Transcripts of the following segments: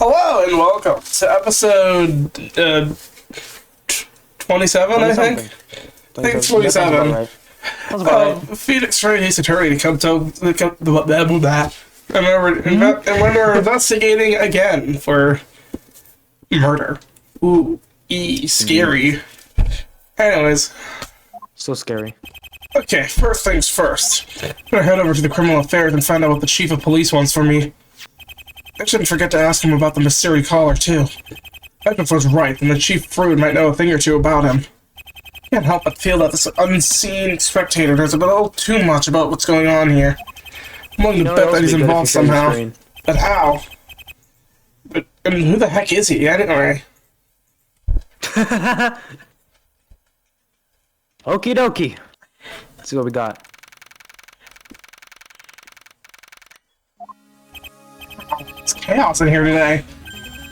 Hello and welcome to episode 27, I think. I think it's 27. Right. phoenixwrightaceattorney and when we're investigating again for murder. Ooh, scary. Anyways. So scary. Okay, first things first. I'm gonna head over to the criminal affairs and find out what the chief of police wants from me. I shouldn't forget to ask him about the mystery caller, too. If was right, then the Chief Fruit might know a thing or two about him. Can't help but feel that this unseen spectator knows a little too much about what's going on here. I'm willing to bet that he's involved somehow. But how? And who the heck is he, anyway? Okie dokie. Let's see what we got. It's chaos in here today.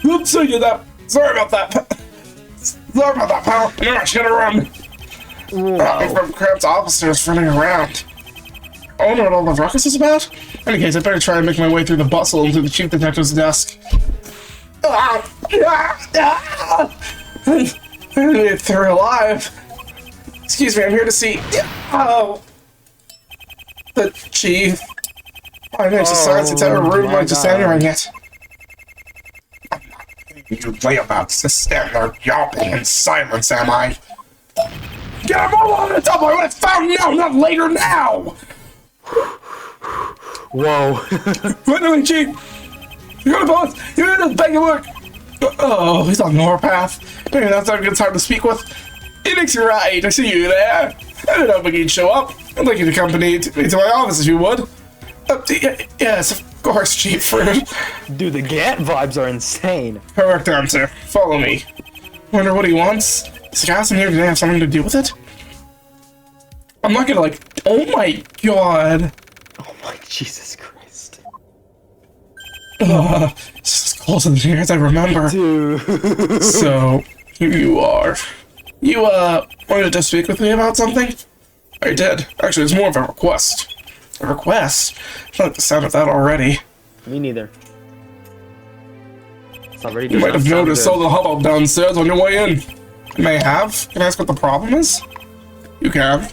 Oops, I did that. Sorry about that. Sorry about that, pal. You're not gonna run. From Crab's officers running around. I wonder what all the ruckus is about. In any case, I better try and make my way through the bustle into the chief detective's desk. I made it through alive. Excuse me, I'm here to see. Oh, the chief. I managed to silence its ever room by just entering it. I'm not giving you layabouts to stand there yawping in silence, am I? Get him all on the top! I would have found now, not later now! Whoa. Finally, Chief! You're the boss! You're in this bag of work! Oh, he's on the warpath. Maybe that's not a good time to speak with. Phoenixwright, I see you there. I didn't know you'd show up. I'd like you to accompany me to my office if you would. Yes, of course, Chief Fruit. Dude, the Gant vibes are insane. Correct answer. Follow me. Wonder what he wants? Is the guys in here today have something to do with it? I'm not gonna oh my god. Oh my Jesus Christ. It's as close in here as I remember. Dude. So, here you are. You, wanted to speak with me about something? I did. Actually, it's more of a request. A request? I like the sound of that already. Me neither. It's already you might have noticed all the hubbub downstairs on your way in. You may have. Can I ask what the problem is? You can.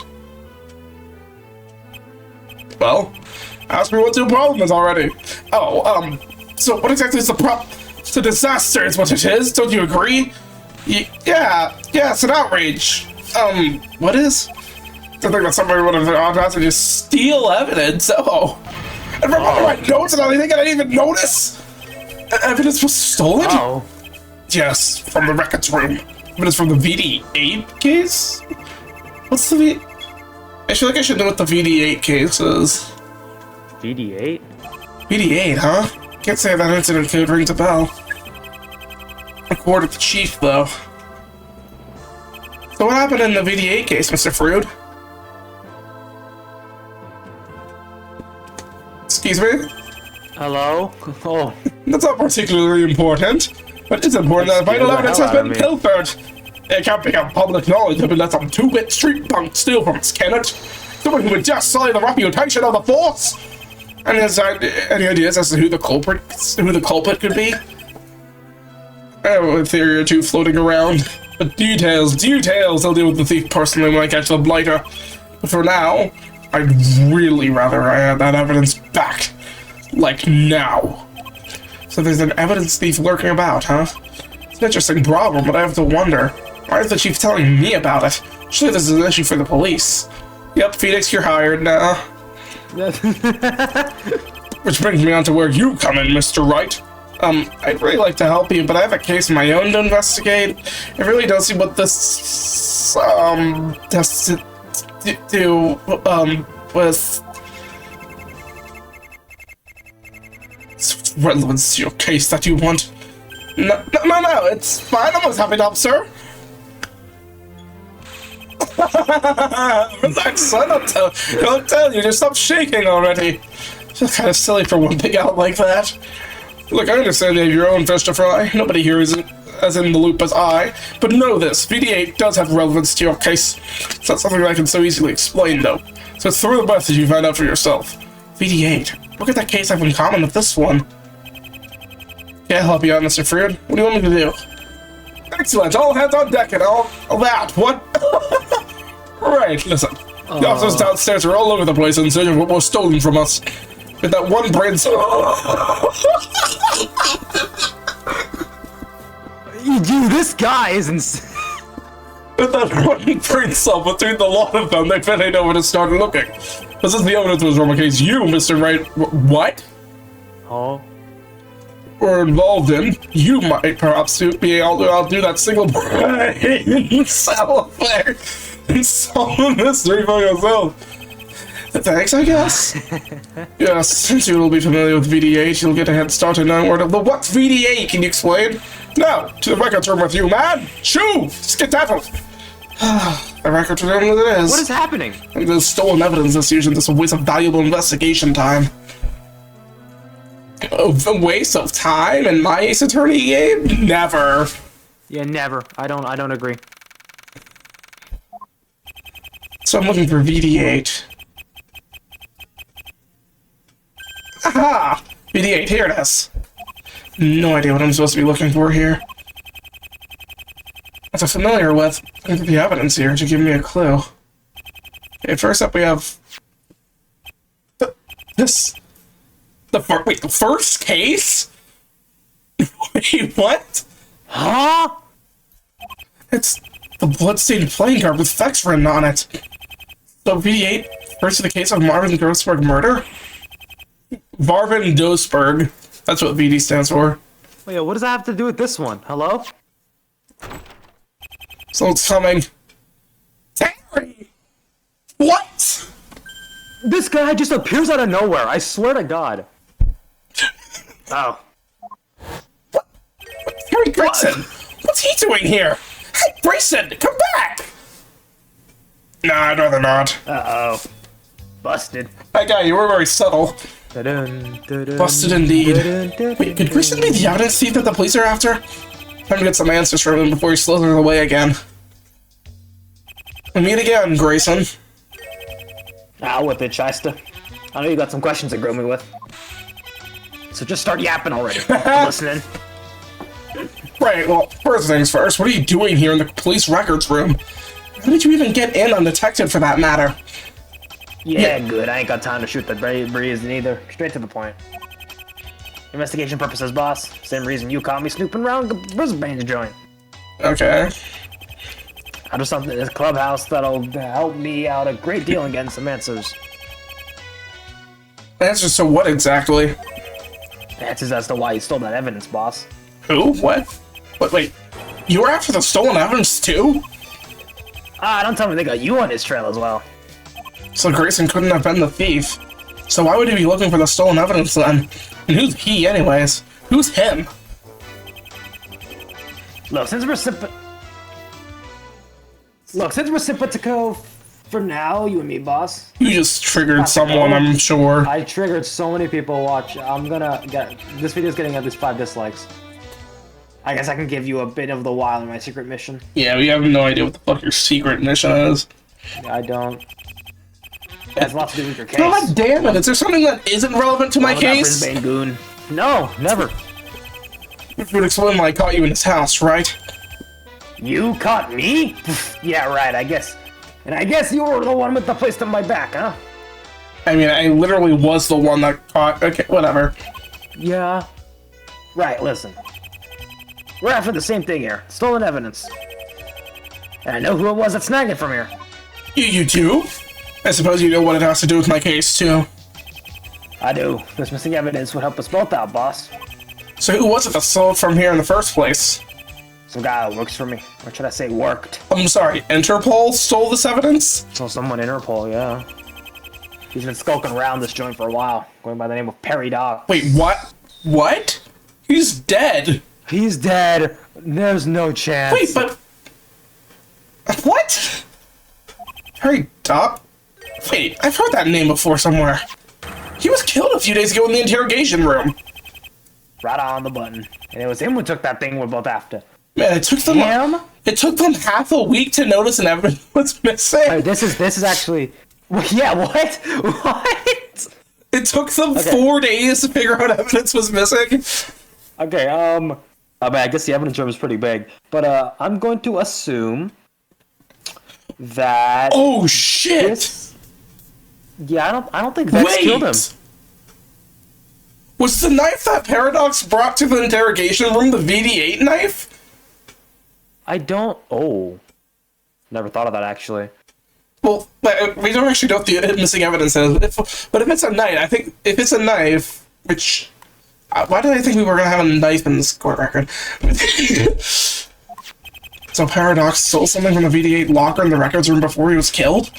Well, ask me what your problem is already. Oh, so what exactly is the problem? It's a disaster is what it is, don't you agree? Yeah, it's an outrage. What is? To think that somebody would have the audacity to steal evidence. Oh, and from all my notes and everything, I didn't even notice. Evidence was stolen. Oh. Yes, from the records room. Evidence from the VD8 case. What's the I feel like I should know what the VD8 case is. VD8? VD8, huh? Can't say that incident code rings a bell. Record with the chief, though. So what happened in the VD8 case, Mr. Fruit? Excuse me? Hello? Oh. That's not particularly important, but it's important that vital evidence has been pilfered. It can't become public knowledge if it lets some two-bit street punk steal from us, can it? Someone who would just sully the reputation of the force! And has any ideas as to who the culprit could be? I have a theory or two floating around. But details, I'll deal with the thief personally when I catch the blighter. But for now, I'd really rather I had that evidence back. Like now. So there's an evidence thief lurking about, huh? It's an interesting problem, but I have to wonder. Why is the chief telling me about it? Surely this is an issue for the police. Yep, Phoenix, you're hired now. Which brings me on to where you come in, Mr. Wright. I'd really like to help you, but I have a case of my own to investigate. I really don't see what this, has to do, with relevance to your case that you want. No, it's fine. I'm always happy to help, sir. Relax, son. Don't tell you. Just stop shaking already. Just kind of silly for one big out like that. Look, I understand you have your own fish to fry. Nobody here is as in the loop as I. But know this, VD8 does have relevance to your case. It's not something I can so easily explain, though. So it's through the best that you find out for yourself. VD8. What could that case have in common with this one? Yeah, I'll help you out, Mr. Freud. What do you want me to do? Excellent. All hands on deck and all that. What? Right, listen. The officers downstairs are all over the place in search of what was stolen from us. With that one brain cell. Dude, this guy is insane. With that one brain cell between the lot of them, they bent over to start looking. This is the evidence was from a case you, Mr. Wright. What? Oh. Were involved in. You might perhaps be able to outdo that single brain cell affair and solve the mystery for yourself. Thanks, I guess. Yes, since you will be familiar with VD8, you'll get a head start in knowing word of the what's VD8, can you explain? Now, to the records room with you, man! Shoo! Skedaddle! The records room as it is. What is happening? There's stolen evidence this usually just a waste of valuable investigation time. A waste of time in my Ace Attorney game? Never. Yeah, never. I don't agree. So I'm looking for VD8. Aha! VD8, here it is. No idea what I'm supposed to be looking for here. As I'm familiar with, I think the evidence here to give me a clue. Okay, first up we have... The first case? Wait, what? Huh? It's the bloodstained playing card with Fex written on it. So VD8 refers to the case of Marvin Grossberg murder? Marvin Dosberg. That's what VD stands for. Wait, what does that have to do with this one? Hello? Someone's coming. Terry! What? This guy just appears out of nowhere, I swear to God. Oh. What? Terry Grayson! What's he doing here? Hey, Grayson, come back! Nah, I'd rather not. Uh-oh. Busted. That guy, you were very subtle. Busted indeed. Wait, could Grayson be the evidence thief that the police are after? Time to get some answers from him before he slithers away again. We'll meet again, Grayson. With it, Shyster. I know you got some questions to grill me with. So just start yapping already. I'm listening. Right, well, first things first, what are you doing here in the police records room? How did you even get in undetected for that matter? Yeah, good. I ain't got time to shoot the breeze neither. Straight to the point. Investigation purposes, boss. Same reason you caught me snooping around the Brisbane's joint. Okay. I just something in this clubhouse that'll help me out a great deal in getting some answers. Answers to what exactly? Answers as to why you stole that evidence, boss. Who? What? Wait. You were after the stolen evidence too? Don't tell me they got you on his trail as well. So Grayson couldn't have been the thief. So why would he be looking for the stolen evidence then? And who's he anyways? Who's him? Look, since we're reciprocal for now, you and me, boss. You just triggered someone, I'm sure. I triggered so many people. Watch, I'm gonna get this video's getting at least 5 dislikes. I guess I can give you a bit of the while in my secret mission. Yeah, we have no idea what the fuck your secret mission is. I don't. It has lots to do with your case. God damn it! Is there something that isn't relevant to my case? Brisbane goon. No, never. You would explain why I caught you in his house, right? You caught me? Yeah, right. I guess. And I guess you were the one with the place on my back, huh? I mean, I literally was the one that caught. Okay, whatever. Yeah. Right. Listen. We're after the same thing here. Stolen evidence. And I know who it was that snagged it from here. You do? I suppose you know what it has to do with my case, too. I do. This missing evidence would help us both out, boss. So who was it that stole it from here in the first place? Some guy who works for me. Or should I say worked? I'm sorry, Interpol stole this evidence? So someone Interpol, yeah. He's been skulking around this joint for a while, going by the name of Perry Dog. Wait, what? What? He's dead. He's dead. There's no chance. Wait, but... What? Perry Dog? Wait, I've heard that name before somewhere. He was killed a few days ago in the interrogation room. Right on the button. And it was him who took that thing we're both after. Man, it took them half a week to notice an evidence was missing. Right, this is actually... Yeah, what? What? It took them 4 days to figure out evidence was missing. Okay, I mean, I guess the evidence room is pretty big, but I'm going to assume that. Oh shit! Yeah, I don't think Vex killed him. Was the knife that Paradox brought to the interrogation room the VD8 knife? I don't. Oh, never thought of that actually. Well, we don't actually know what the missing evidence is. But if it's a knife, I think if it's a knife, which why did I think we were gonna have a knife in this court record? So Paradox stole something from the VD8 locker in the records room before he was killed?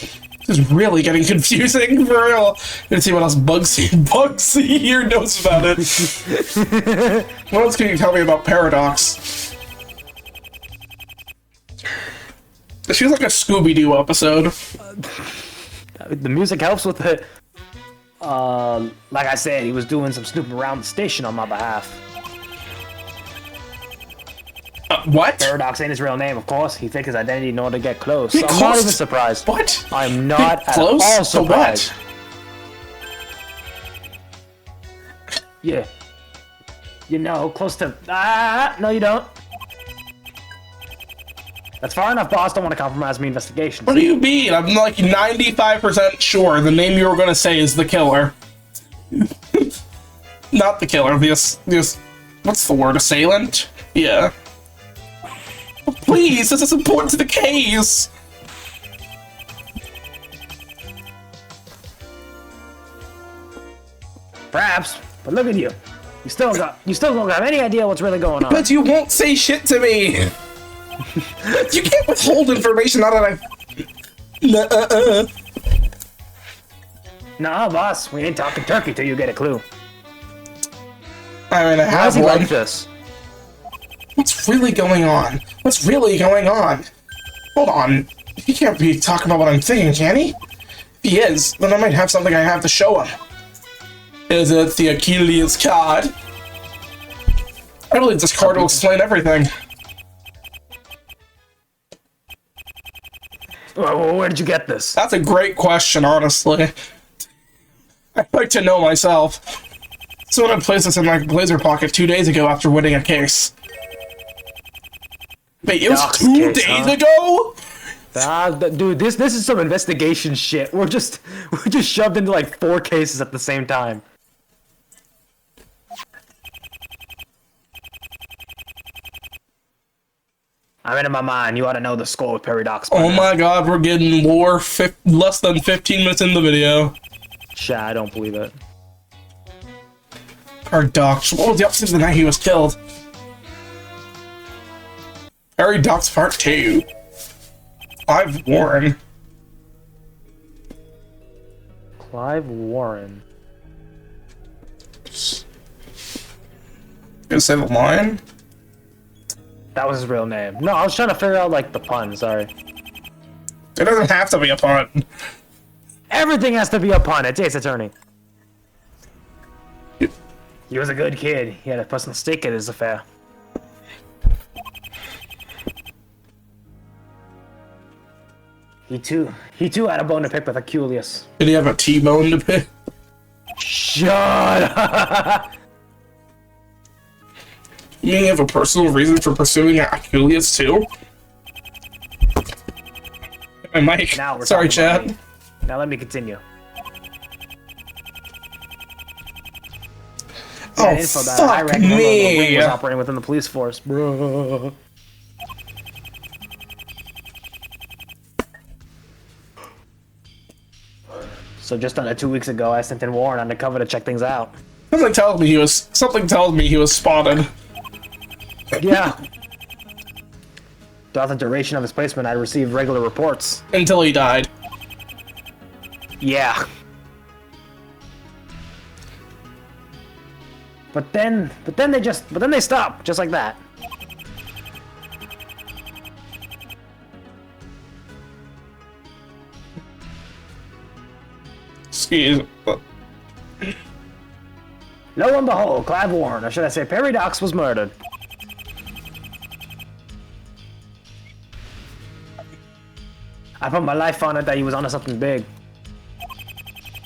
This is really getting confusing, for real. Let's see what else Bugsy here knows about it. What else can you tell me about Paradox? This feels like a Scooby-Doo episode. The music helps with it. Like I said, he was doing some snooping around the station on my behalf. What? Paradox ain't his real name, of course. He faked his identity in order to get close. So I'm not even surprised. What? I'm not at close all to surprised. What? Yeah. You know, close to... no you don't. That's far enough, boss. Don't want to compromise me investigations. What do you mean? I'm like 95% sure the name you were gonna say is the killer. Not the killer, the what's the word? Assailant? Yeah. Please, this is important to the case! Perhaps, but look at you. You still don't have any idea what's really going on. But you won't say shit to me! You can't withhold information now that Nah, boss, we ain't talking turkey till you get a clue. I mean, I have How's he one. like this? What's really going on? What's really going on? Hold on. He can't be talking about what I'm thinking, can he? If he is, then I might have something I have to show him. Is it the Achilles card? I believe this card will explain everything. Where did you get this? That's a great question, honestly. I'd like to know myself. Someone placed this in my blazer pocket 2 days ago after winning a case. Wait, it was Doc's 2 case, days huh? ago? Dude, this is some investigation shit. We're just shoved into like 4 cases at the same time. I mean, in my mind, you ought to know the score with Paradox. Oh my god, we're getting lore less than 15 minutes in the video. Shit, I don't believe it. Paradox. What was the opposite of the night he was killed? Paradox Part 2. Clive Warren. Clive Warren. Gonna say the line? That was his real name. No, I was trying to figure out, like, the pun, sorry. It doesn't have to be a pun. Everything has to be a pun. It's Aceattorney. He was a good kid. He had a personal stake in his affair. He too had a bone to pick with Aculeus. Did he have a T-bone to pick? Shut up! You mean you have a personal reason for pursuing Aculeus too? My mic. Now we're Sorry, talking about chat. me. Now let me continue. Oh, Info that I fuck reckon me! Ring was operating within the police force, bro. So just under 2 weeks ago, I sent in Warren undercover to check things out. Something tells me he was spotted. Yeah. Throughout the duration of his placement, I received regular reports. Until he died. Yeah. But then they stopped, just like that. Excuse me. Lo and behold, Clive Warren, or should I say Paradox, was murdered. I put my life on it that he was onto something big.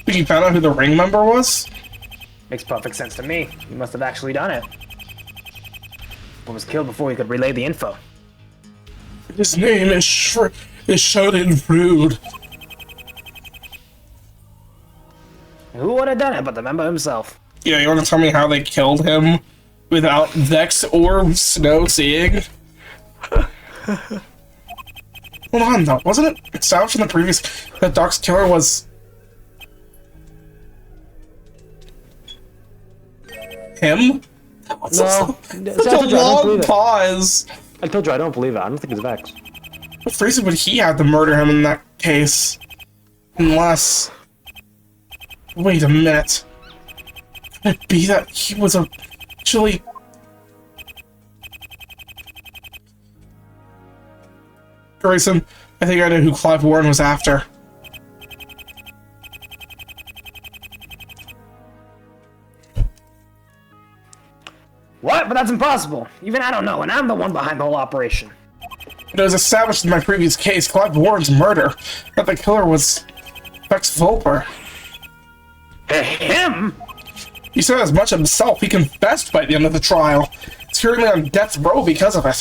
Think you found out who the ring member was? Makes perfect sense to me. He must have actually done it. but was killed before he could relay the info. His name is Schadenfreude. Who would have done it but the member himself? Yeah, you want to tell me how they killed him without Vex or Snow seeing? Hold on, though. Wasn't it established in the previous that Doc's killer was him? No, Such a long pause. I told you I don't believe it. I don't think it's Vex. What reason would he have to murder him in that case? Unless... Wait a minute. Could it be that he was actually... Grayson, I think I know who Clive Warren was after. What? But that's impossible. Even I don't know, and I'm the one behind the whole operation. It was established in my previous case, Clive Warren's murder, that the killer was Vex Volper. Him? He said as much himself. He confessed by the end of the trial. He's currently on death row because of it.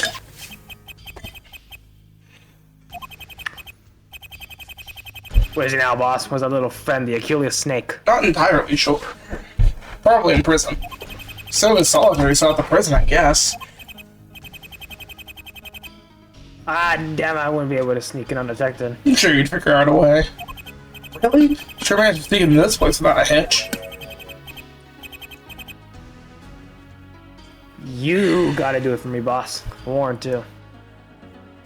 Where's he now, boss? Where's our little friend, the Achilles snake? Not entirely sure. Probably in prison. So is solitary, so at the prison, I guess. Ah, damn it, I wouldn't be able to sneak in undetected. I'm sure you'd figure out a way. Really? Sure managed to sneak into this place without a hitch. You gotta do it for me, boss. Warren, too.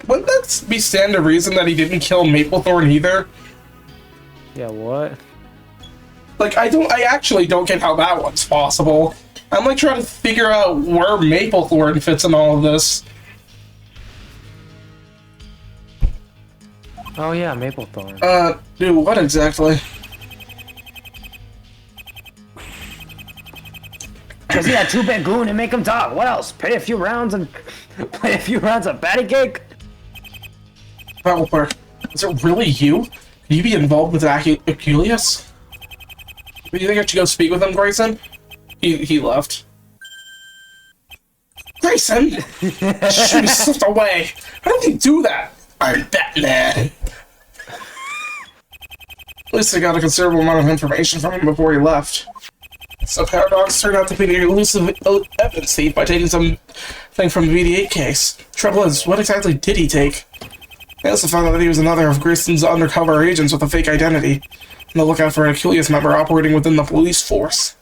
Wouldn't that be standard reason that he didn't kill Maplethorn either? Yeah, what? Like, I actually don't get how that one's possible. I'm like trying to figure out where Maplethorn fits in all of this. Oh yeah, Maplethorn. Do what exactly? Cause he had two Bangoon and make him talk. What else? Play a few rounds of patty cake? Pelper, is it really you? Could you be involved with Achilles? Do you think I should go speak with him, Grayson? He left. Grayson! Shoot, he slipped away. How did he do that? I'm Batman. At least I got a considerable amount of information from him before he left. So Paradox turned out to be the elusive evidence thief by taking something from the BD-8 case. Trouble is, what exactly did he take? I also found out that he was another of Grayson's undercover agents with a fake identity, on the lookout for an Achilles member operating within the police force.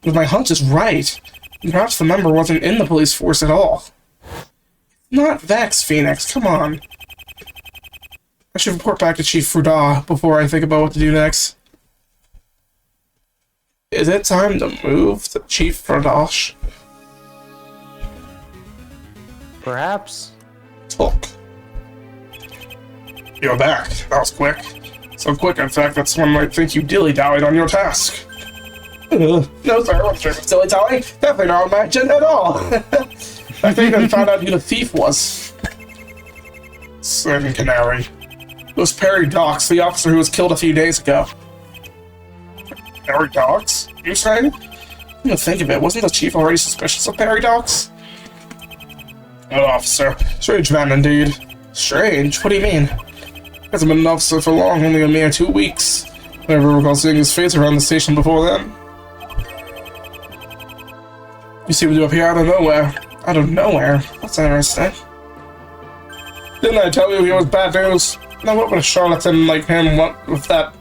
If my hunch is right, perhaps the member wasn't in the police force at all. Not Vex, Phoenix, come on. I should report back to Chief Fruda before I think about what to do next. Is it time to move to Chief Frudash? Perhaps. Talk. You're back. That was quick. So quick, in fact, that someone might think you dilly-dallied on your task. No, sir, I wasn't sure dilly-dallying. Definitely not on my agenda at all. I think I found out who the thief was. Seven Canary. It was Perry Docks, the officer who was killed a few days ago. Perry Docks? You saying? Come to think of it, wasn't the chief already suspicious of Perry Docks? An officer. Strange man indeed. Strange? What do you mean? Hasn't been an officer for long, only a mere 2 weeks. I never recall seeing his face around the station before then. You seem to appear out of nowhere. Out of nowhere? That's interesting. Didn't I tell you he was bad news? Now what would a charlatan like him want with that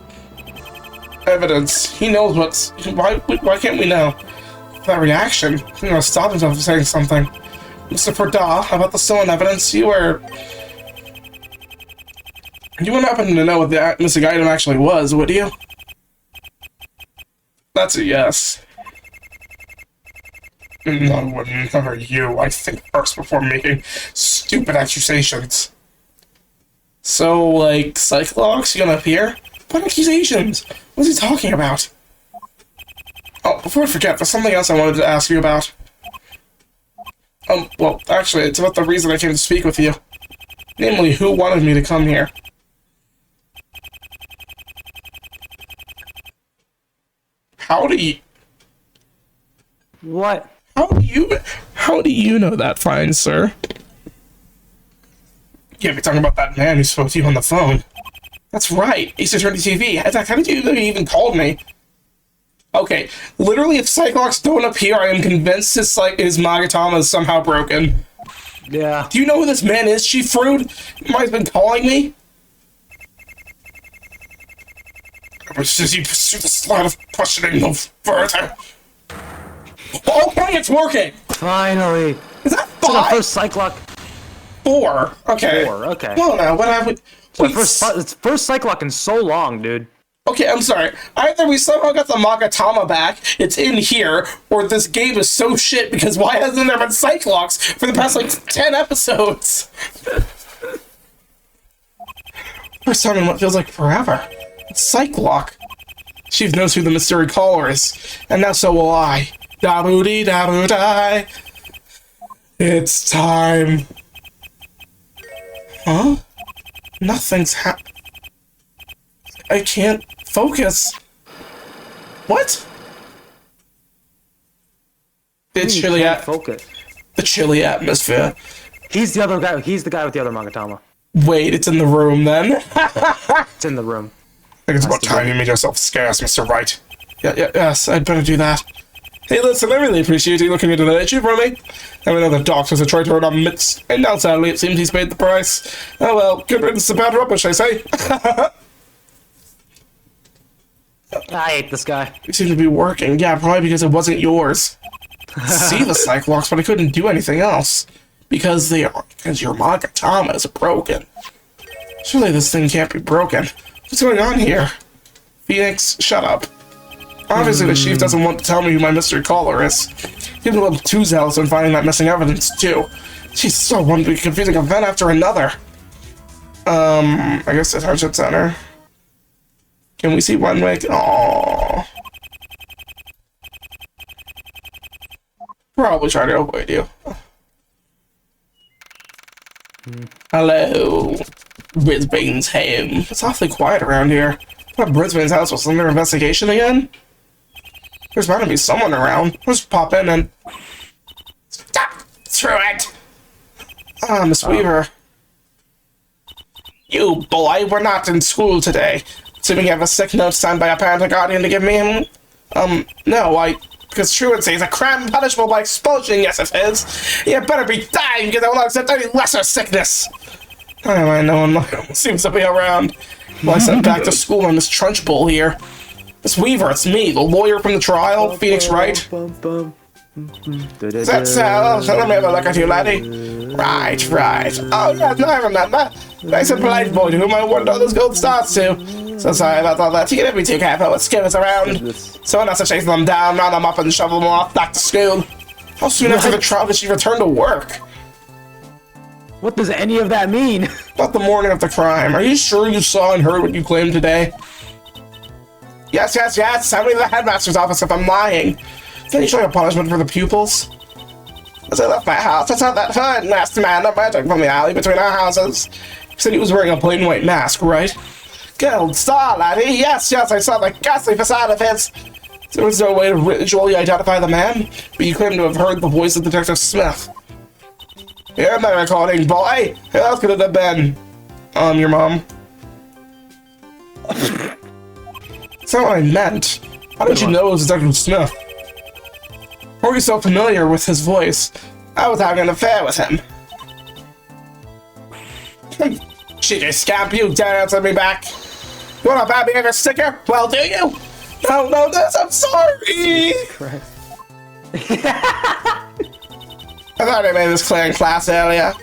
evidence? He knows what's... Why can't we know? That reaction? He's gonna stop himself from saying something. Mr. Fruda, about the stolen evidence, you wouldn't happen to know what the missing item actually was, would you? That's a yes. No, never you. I think first before making stupid accusations. So, like, Cyclops gonna appear? What accusations? What's he talking about? Oh, before I forget, there's something else I wanted to ask you about. Well, actually, it's about the reason I came to speak with you. Namely, who wanted me to come here. How do you... What? How How do you know that, fine sir? Yeah, we're talking about that man who spoke to you on the phone. That's right, aceattorney TV. In fact, how did you even call me? Okay, literally, if Cyclops don't appear, I am convinced his Magatama is somehow broken. Yeah. Do you know who this man is, Chief Fruit? You might have been calling me? As you pursue this line of questioning no further. Okay, it's working! Finally! Is that 5? It's our first Cyclock. 4. Okay. 4, okay. Well, now, what happened? It's first Cyclock in so long, dude. Okay, I'm sorry. Either we somehow got the Magatama back, it's in here, or this game is so shit because why hasn't there been Cyclops for the past, 10 episodes? First time in what feels like forever. It's Cyclock. She knows who the mystery caller is, and now so will I. Da-boo-dee, da-boo-die. It's time. Huh? Nothing's I can't focus. What? It's chilly focus. The chilly atmosphere. He's the other guy. He's the guy with the other Magatama. Wait, it's in the room then? It's in the room. I think it's about time you made yourself scarce, Mr. Wright. Yes, I'd better do that. Hey, listen, I really appreciate you looking into that issue for me. I mean, other doctors have tried to earn our mitts, and now sadly it seems he's paid the price. Oh well, good riddance to bad rubbish, I say. I hate this guy. You seem to be working. Yeah, probably because it wasn't yours. See the Cyclops, but I couldn't do anything else. Because your Magatama is broken. Surely this thing can't be broken. What's going on here? Phoenix, shut up. Obviously the chief doesn't want to tell me who my mystery caller is. He's a little too zealous in finding that missing evidence, too. She's so one big confusing event after another. I guess the Detention Center. Can we see one way? Aww. Probably try to avoid you. Hello. Brisbane's home. It's awfully quiet around here. I thought Brisbane's house was under investigation again. There's bound to be someone around. Let's pop in and... Stop! Through it! Ah, Miss Weaver. You boy, we're not in school today. Assuming you have a sick note signed by a parent or guardian to give me. No, because truancy is a crime punishable by expulsion, yes it is. You better be dying because I will not accept any lesser sickness. Anyway, no one seems to be around. Well, I sent back to school on this Trunchbull here. Miss Weaver, it's me, the lawyer from the trial, Phoenixwright. Is that so? Let me have a look at you, laddie. Right. Oh, yes, no, I remember. Nice and polite boy to whom I awarded all those gold stars to. So sorry about all that. You can't be too careful with skimmers around. Someone has to chase them down, round them up, and shovel them off back to school. How soon after the trial did she return to work? What does any of that mean? About the morning of the crime. Are you sure you saw and heard what you claimed today? Yes. Send me to the headmaster's office if I'm lying. Can you show a punishment for the pupils? As I left my house, I saw that hood masked man emerging from the alley between our houses. He said he was wearing a plain white mask, right? Gold star, laddie. Yes, I saw the ghastly facade of his. There was no way to visually identify the man, but you claim to have heard the voice of Detective Smith. Hear my recording, boy. Who else could it have been? Your mom. That's not what I meant. How did you know it was Detective Smith? Or were you so familiar with his voice? I was having an affair with him. Cheeky scamp, you dare answer me back. You want a bad behavior sticker? Well, do you? No, I'm sorry! I thought I made this clear in class earlier.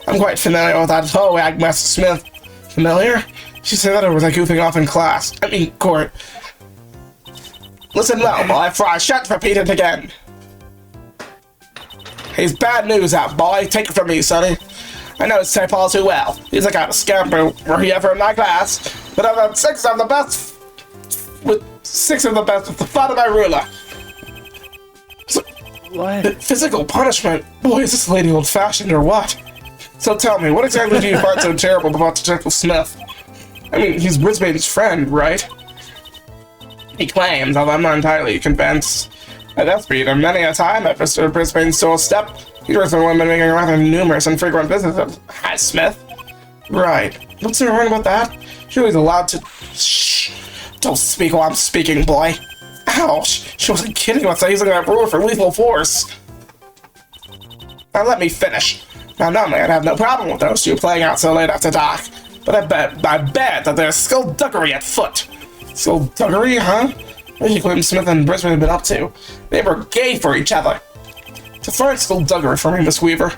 I'm quite familiar with that whole Agnes Smith. Familiar? She said that or was I goofing off in class? I mean, court. Listen well, boy, for I shan't repeat it again. He's bad news, that boy. Take it from me, sonny. I know St. Paul too well. He's the kind of scamper were he ever in my class. But I've had six of the best with the flat of my ruler. What? Physical punishment? Boy, is this lady old-fashioned or what? So tell me, what exactly do you find so terrible about Detective Smith? I mean, he's Brisbane's friend, right? He claims, although I'm not entirely convinced. I've beat him many a time at Mr. Brisbane's doorstep. These are the women making rather numerous and frequent visits of Smith. Right. What's there wrong about that? She was allowed to... Shh. Don't speak while I'm speaking, boy. Ouch. She wasn't kidding about using that ruler for lethal force. Now let me finish. Now normally I'd have no problem with those two playing out so late after dark. But I bet that there's skullduggery at foot. Skullduggery, huh? What do you claim Smith and Brisbane have been up to? They were gay for each other. Define skullduggery for me, Miss Weaver.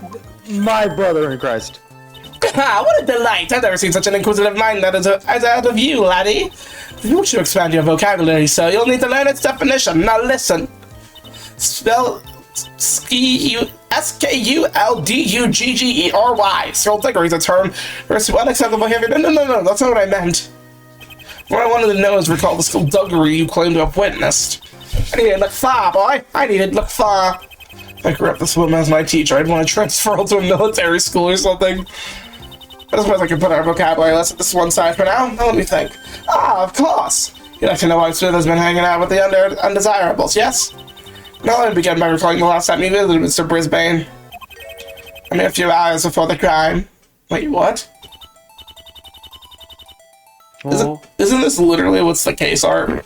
My brother in Christ. What a delight! I've never seen such an inquisitive mind that is out of you, laddie. If you wish to expand your vocabulary, so you'll need to learn its definition. Now listen. Spell S-K-U-L-D-U-G-G-E-R-Y. Skullduggery is a term for unacceptable behavior. No, that's not what I meant. What I wanted to know is recall the skullduggery you claim to have witnessed. I needed to look far, boy. I needed to look far. If I grew up this woman as my teacher, I'd want to transfer her to a military school or something. I suppose I could put our vocabulary lesson to one side for now. Now let me think. Of course. You'd like to know why Smith has been hanging out with the undesirables, yes? Now let me begin by recalling the last time you visited Mr. Brisbane. I mean, a few hours before the crime. Wait, what? Oh. Isn't this literally what's the case, Art?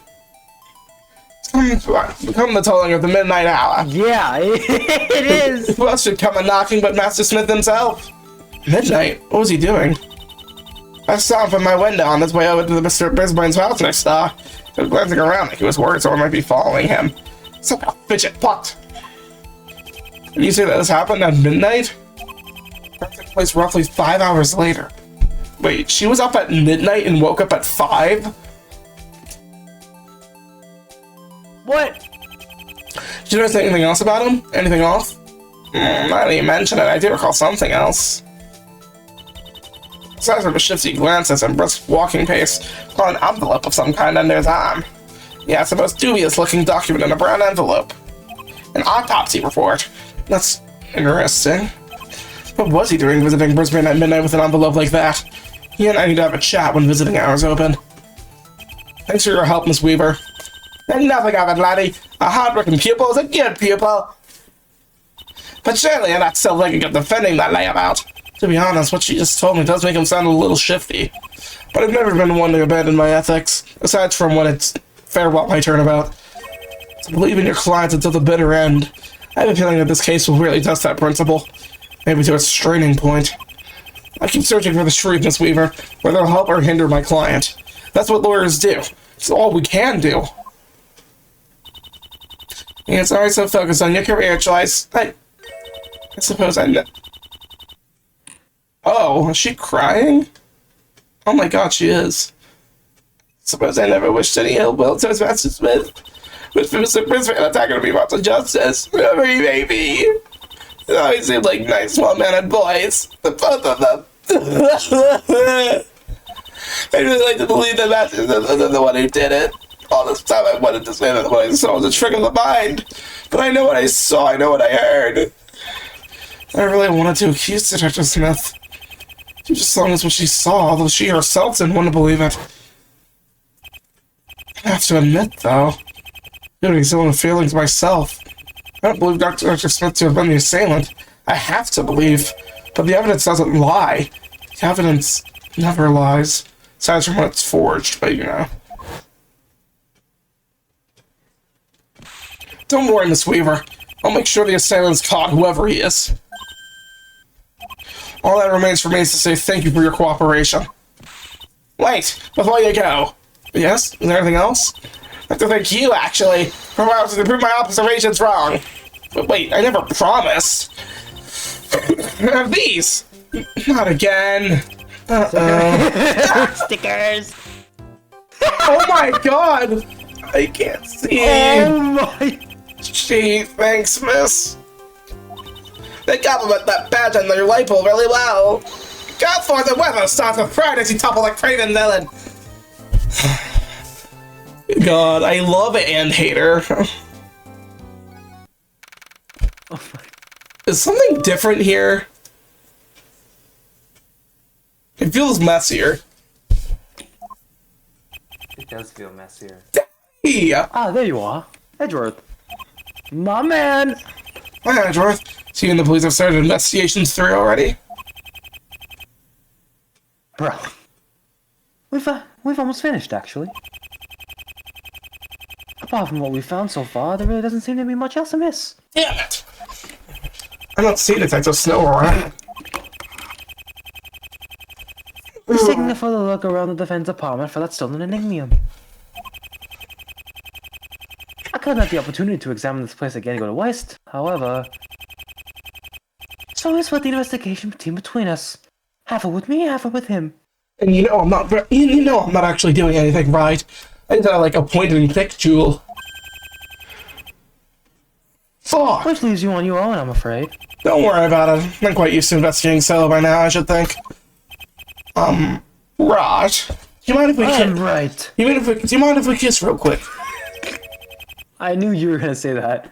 Become the tolling of the midnight hour. Yeah, it is. Who else should come a knocking but Master Smith himself? Midnight? What was he doing? I saw him from my window on his way over to Mr. Brisbane's house next door. He was glancing around like he was worried someone might be following him. Such a fidget pot. Did you say that this happened at midnight? That took place roughly 5 hours later. Wait, she was up at midnight and woke up at 5? What? Did you notice anything else about him? Anything off? Now that you mention it, I do recall something else. Aside from a shifty glances and brisk walking pace, saw an envelope of some kind under his arm. Yeah, it's the most dubious-looking document in a brown envelope. An autopsy report. That's interesting. What was he doing visiting Brisbane at midnight with an envelope like that? He and I need to have a chat when visiting hours open. Thanks for your help, Miss Weaver. And nothing of it, laddie. A hard-working pupil is a good pupil. But surely you're not still thinking of defending that layabout. To be honest, what she just told me does make him sound a little shifty. But I've never been one to abandon my ethics, aside from when it's farewell my turnabout. To believe in your clients until the bitter end. I have a feeling that this case will really test that principle. Maybe to a straining point. I keep searching for the truth, Miss Weaver, whether it'll help or hinder my client. That's what lawyers do. It's all we can do. Yeah, it's alright, so focused on your career choice. I suppose I know. Oh, is she crying? Oh my god, she is. Suppose I never wished any ill will to Master Smith. But Mr. Brisbane attacking to be brought to justice. Whoever he may be. They always seemed like nice, well-mannered boys. The both of them. I really like to believe that Master Smith wasn't the one who did it. All this time I wanted to say that what I saw was a trick of the mind. But I know what I saw, I know what I heard. I really wanted to accuse Detective Smith. Just as long as what she saw, although she herself didn't want to believe it. I have to admit, though, getting similar feelings myself. I don't believe Dr. Smith to have been the assailant. I have to believe, but the evidence doesn't lie. The evidence never lies, aside from when it's forged, but you know. Don't worry, Miss Weaver. I'll make sure the assailant's caught, whoever he is. All that remains for me is to say thank you for your cooperation. Wait, before you go. Yes? Is there anything else? I have to thank you, actually, for prove my observations wrong. But wait, I never promised. These! Not again. Uh-oh. Stickers! Oh my god! I can't see. Oh my... Gee, thanks, miss. They compliment that badge on their label really well. God for the weather starts with pride as you topple like Craven villain. God, I love it and hate her. Oh my... Is something different here? It feels messier. It does feel messier. Yeah. Ah, there you are. Edgeworth. My man! Hi, Edgeworth. So you and the police have started investigations through already? Bro. We've almost finished, actually. Apart from what we've found so far, there really doesn't seem to be much else amiss. Damn it! I don't see Detective Snow around. Just taking a further look around the defense department for that stolen enigmium. I couldn't have the opportunity to examine this place again and go to waste, however... So I split the investigation team between us. Half it with me, half it with him. And you know I'm not actually doing anything right. I did like a point and click, Jewel. Fuck! Which leaves you on your own, I'm afraid. Don't worry about it. I'm quite used to investigating solo by now, I should think. Right. Do you mind if we kiss? Right. Do you mind if we kiss real quick? I knew you were gonna say that.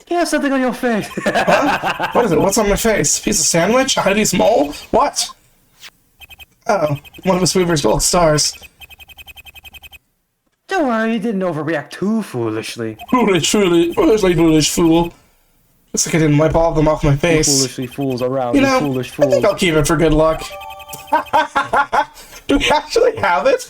You have something on your face. Huh? What is it? What's on my face? Piece of sandwich? Heidi's mole? What? Oh, one of Miss Weaver's gold stars. Don't worry, you didn't overreact too foolishly. Foolish fool. Looks like I didn't wipe all of them off my face. Foolishly fools around, You know, foolish I fools. think I'll keep it for good luck. Do we actually have it?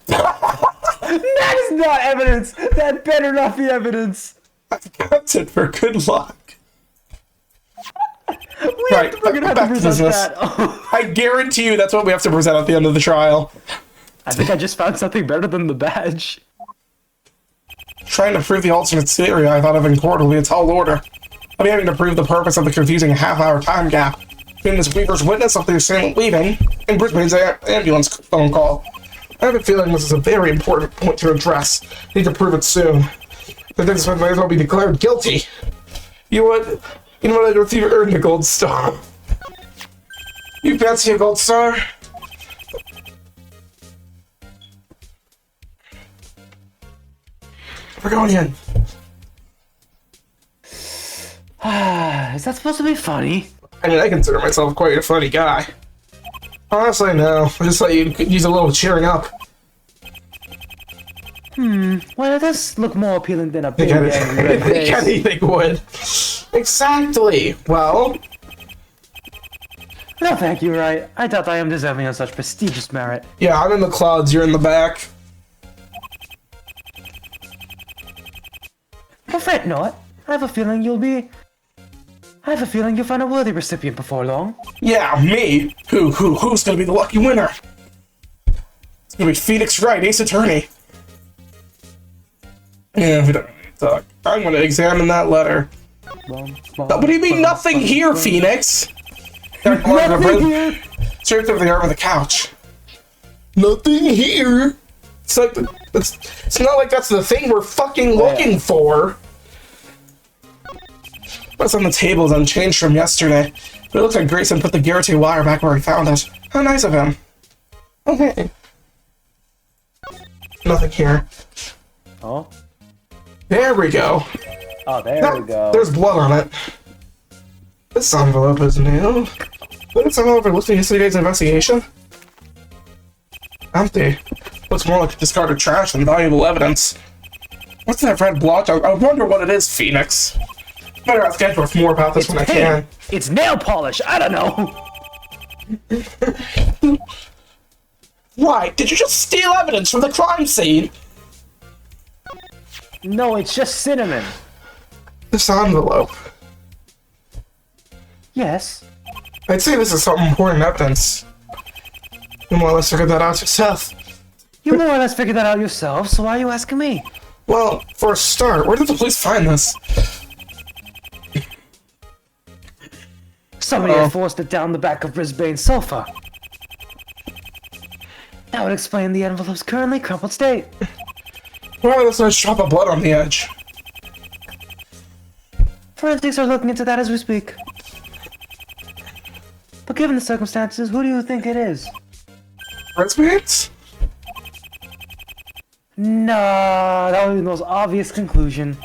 That is not evidence! That better not be evidence! I've kept it for good luck. We're gonna have to present that. Oh. I guarantee you that's what we have to present at the end of the trial. I think I just found something better than the badge. Trying to prove the alternate theory I thought of in court will be a tall order. I'll be having to prove the purpose of the confusing half-hour time gap between Miss Weaver's witness of the assailant leaving and Brisbane's ambulance phone call. I have a feeling this is a very important point to address. I need to prove it soon. The defense might as well be declared guilty. You know what, Edward? You've earned a gold star. You fancy a gold star? We're going in. Is that supposed to be funny? I mean, I consider myself quite a funny guy. Honestly, no. I just thought you could use a little cheering up. Well, it does look more appealing than a big I angry red think face. anything would. Exactly. Well, No, thank you, right? I doubt I am deserving of such prestigious merit. yeah, I'm in the clouds. You're in the back. But fret not. I have a feeling you'll find a worthy recipient before long. Yeah, me. Who's gonna be the lucky winner? It's gonna be phoenixwright, aceattorney. Yeah, we don't need to talk. I'm gonna examine that letter. What do you mean nothing here, Phoenix? Nothing here. Straight over the arm of the couch. Nothing here. It's like it's not like that's the thing we're fucking looking for. What's on the table is unchanged from yesterday, but it looks like Grayson put the Garrity wire back where he found it. How nice of him. Okay. Nothing here. Oh? There we go. Oh, there No, we go. there's blood on it. This envelope is new. What is envelope listing yesterday's investigation? Empty. Looks more like discarded trash than valuable evidence. What's that red blotch? I wonder what it is, Phoenix. Better ask Edgeworth more about this when I can. It's nail polish. I don't know. Why? Did you just steal evidence from the crime scene? No, it's just cinnamon. This envelope. Yes. I'd say this is some important evidence. You more or less figured that out yourself. You more or less figured that out yourself, so why are you asking me? Well, for a start, where did the police find this? Somebody had forced it down the back of Brisbane's sofa. That would explain the envelope's currently crumpled state. Well, there's no drop of blood on the edge. Forensics are looking into that as we speak. But given the circumstances, who do you think it is? Brisbane's? No, that would be the most obvious conclusion.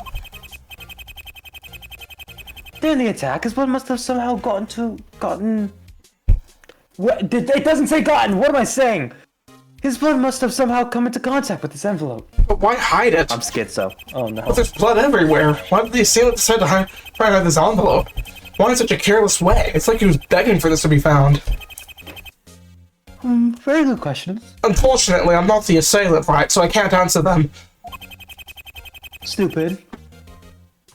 During the attack, his blood must have somehow gotten... What? It doesn't say gotten! What am I saying? His blood must have somehow come into contact with this envelope. But why hide it? I'm schizo. Oh no. But there's blood everywhere. Why did the assailant decide to try to hide this envelope? Why in such a careless way? It's like he was begging for this to be found. Very good questions. Unfortunately, I'm not the assailant, right? So I can't answer them. Stupid.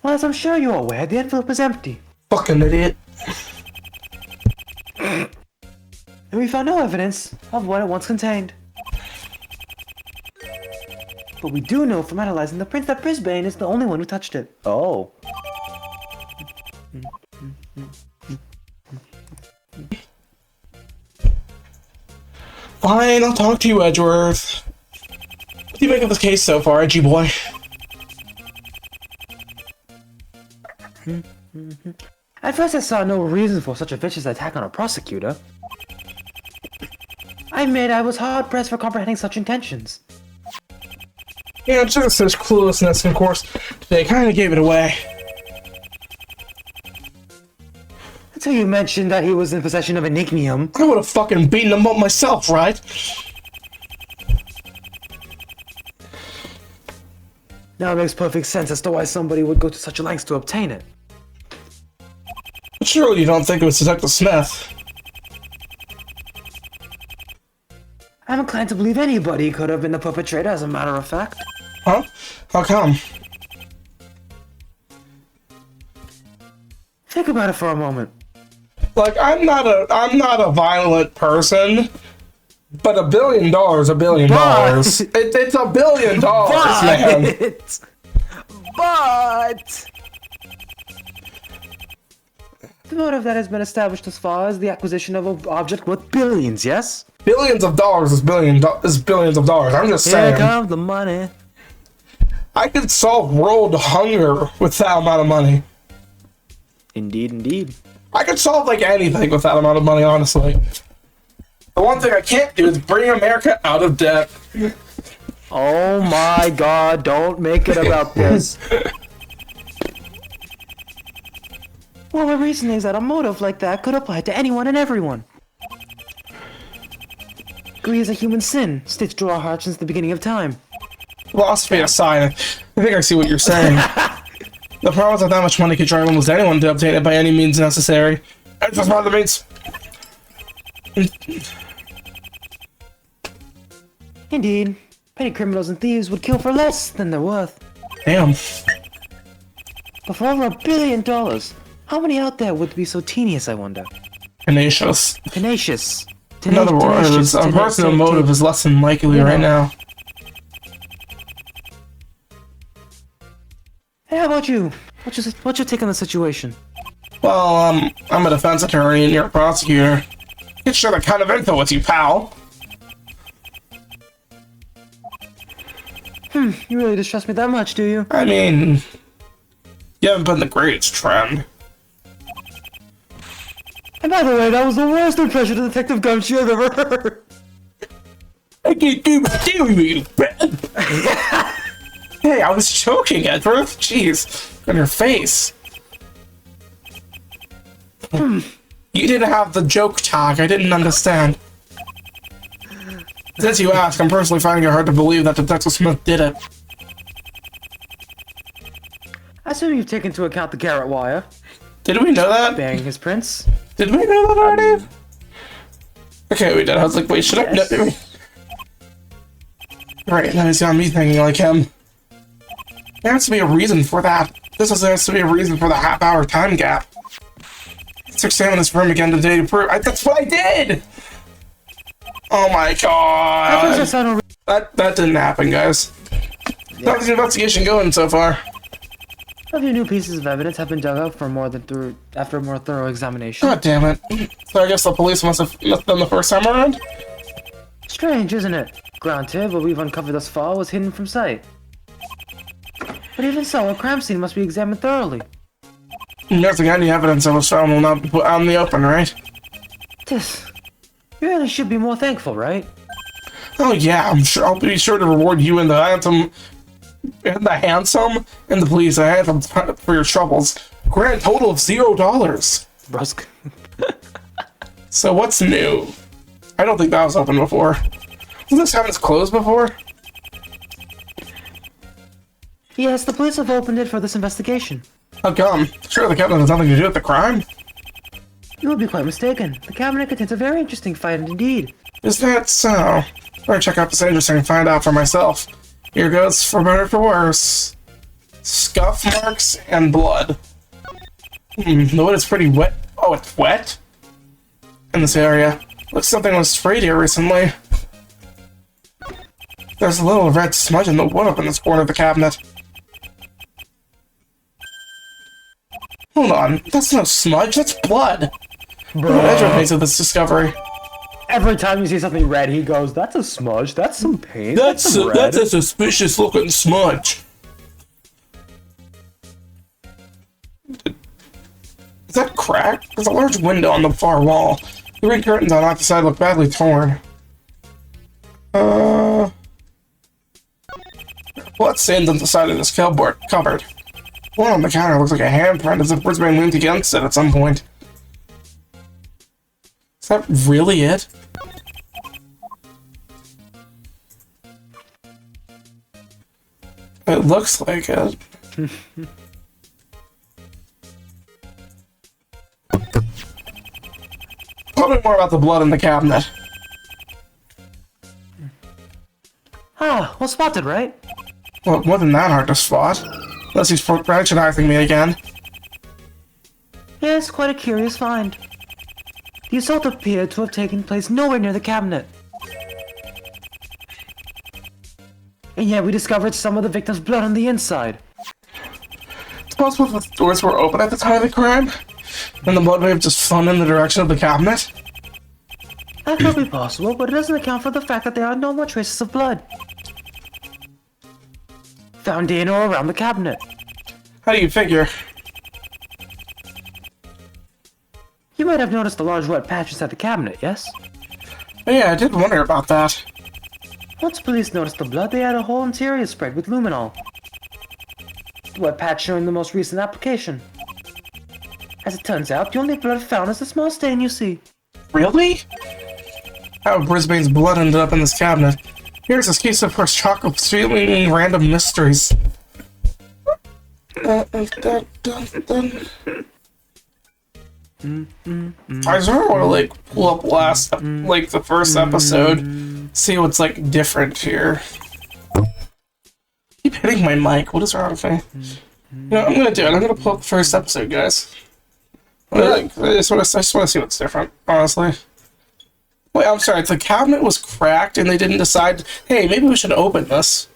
Well, as I'm sure you're aware, the envelope is empty. Fucking idiot. And we found no evidence of what it once contained. But we do know from analyzing the prints that Brisbane is the only one who touched it. Oh. Fine, I'll talk to you, Edgeworth. What do you make of this case so far, Edgy boy? At first I saw no reason for such a vicious attack on a prosecutor. I admit I was hard-pressed for comprehending such intentions. Yeah, just his cluelessness, and of course, they kind of gave it away. Until you mentioned that he was in possession of enigmium. I would have fucking beaten him up myself, right? Now it makes perfect sense as to why somebody would go to such lengths to obtain it. But surely you don't think it was Detective Smith? I'm inclined to believe anybody could have been the perpetrator, as a matter of fact. Huh? How come? Think about it for a moment. Like, I'm not a violent person, but $1 billion, $1 billion. It's $1 billion, man. But the motive that has been established thus far is the acquisition of an object worth billions, yes? Billions of dollars is billions of dollars. I'm just saying. Here comes the money. I could solve world hunger with that amount of money. Indeed, indeed. I could solve like anything with that amount of money, honestly. The one thing I can't do is bring America out of debt. Oh my god, don't make it about this. Well, my reasoning is that a motive like that could apply to anyone and everyone. Greed is a human sin, stitched to our hearts since the beginning of time. Philosophy aside, I think I see what you're saying. The problem is that that much money could drive almost anyone to obtain it by any means necessary. That's just one of the means. Indeed, petty criminals and thieves would kill for less than they're worth. Damn. But for over $1 billion, how many out there would be so tedious, I wonder? Tenacious. Tenacious. In other words, a personal motive is less than likely right now. Hey, how about you? What's your take on the situation? Well, I'm a defense attorney and you're a prosecutor. Can't share that kind of info with you, pal. You really distrust me that much, do you? I mean, you haven't been the greatest friend. And by the way, that was the worst impression of Detective Gumshoe I've ever heard. I can't do my you bad. Hey, I was joking, Edward. Jeez, on your face. You didn't have the joke tag. I didn't understand. Since you ask, I'm personally finding it hard to believe that Detective Smith did it. I assume you've taken into account the garrote wire. Did we know that? Bearing his prints. Did we know that already? Okay, we did. I was like, wait, should I? No, right, now he's got me thinking like him. There has to be a reason for that. There has to be a reason for the half-hour time gap. Let's examine this room again today to prove. That's what I did! Oh my god! That didn't happen, guys. Yeah. How's the investigation going so far? A few new pieces of evidence have been dug up after a more thorough examination. God damn it. So I guess the police must have missed them the first time around? Strange, isn't it? Granted, what we've uncovered thus far was hidden from sight. But even so, a crime scene must be examined thoroughly. Nothing, any evidence that was found will not be put out in the open, right? You really should be more thankful, right? Oh yeah, I'm sure. I'll be sure to reward you and the handsome and the police for your troubles. Grand total of $0. Brusque. So what's new? I don't think that was open before. Hasn't this cabinet's closed before? Yes, the police have opened it for this investigation. How come? Sure, the cabinet has nothing to do with the crime. You would be quite mistaken. The cabinet contains a very interesting find indeed. Is that so? Better check out this interesting and find out for myself. Here goes for better or for worse. Scuff marks and blood. The wood is pretty wet. Oh, it's wet? In this area. Looks something was sprayed here recently. There's a little red smudge in the wood up in this corner of the cabinet. Hold on, that's no smudge, that's blood! Edward makes of this discovery. Every time you see something red, he goes, "That's a smudge. That's some paint. That's some red." a suspicious looking smudge. Is that cracked? There's a large window on the far wall. The red curtains on either side look badly torn. Blood stains on the side of this cupboard. One on the counter looks like a handprint, as if Brisbane leaned against it at some point. Is that really it? It looks like it. Tell me more about the blood in the cabinet. Ah, well spotted, right? Well, more than that hard to spot. Unless he's patronizing me again. Yes, quite a curious find. The assault appeared to have taken place nowhere near the cabinet. And yet we discovered some of the victim's blood on the inside. It's possible that the doors were open at the time of the crime, and the blood may have just flown in the direction of the cabinet. That could be possible, but it doesn't account for the fact that there are no more traces of blood found in or around the cabinet. How do you figure? You might have noticed a large wet patch inside the cabinet, yes? Oh, yeah, I did wonder about that. Once police noticed the blood, they had a whole interior sprayed with luminol. The wet patch showing the most recent application. As it turns out, the only blood found is the small stain you see. Really? How Brisbane's blood ended up in this cabinet. Here's this case of first chocolate stealing random mysteries. I sort of want to like pull up the first episode, see what's like different here. Keep hitting my mic. What is wrong with me? You know what I'm gonna do? I'm gonna pull up the first episode, guys. I just want to see what's different, honestly. Wait, I'm sorry. The cabinet was cracked, and they didn't decide. Hey, maybe we should open this.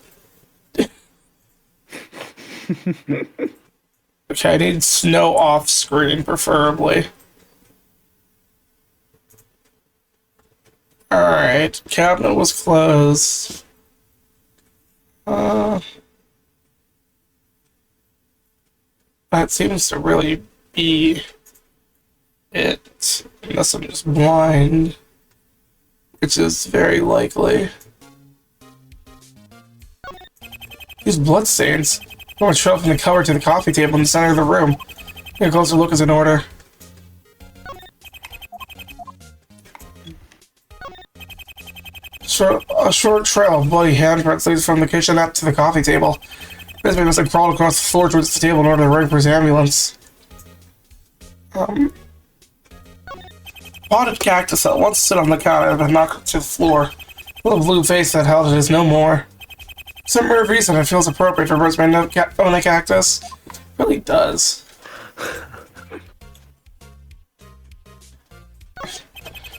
Okay, I need snow off screen, preferably. Alright, cabinet was closed. That seems to really be it. Unless I'm just blind. Which is very likely. These bloodstains. I'm gonna trail from the cover to the coffee table in the center of the room. Get a closer look is in order. A short trail of bloody handprints leads from the kitchen up to the coffee table. Brisbane must have crawled across the floor towards the table in order to ring for his ambulance. Potted cactus that once stood on the counter and knocked to the floor. Little blue face that held it is no more. For some weird reason, it feels appropriate for Brisbane to own a cactus. It really does.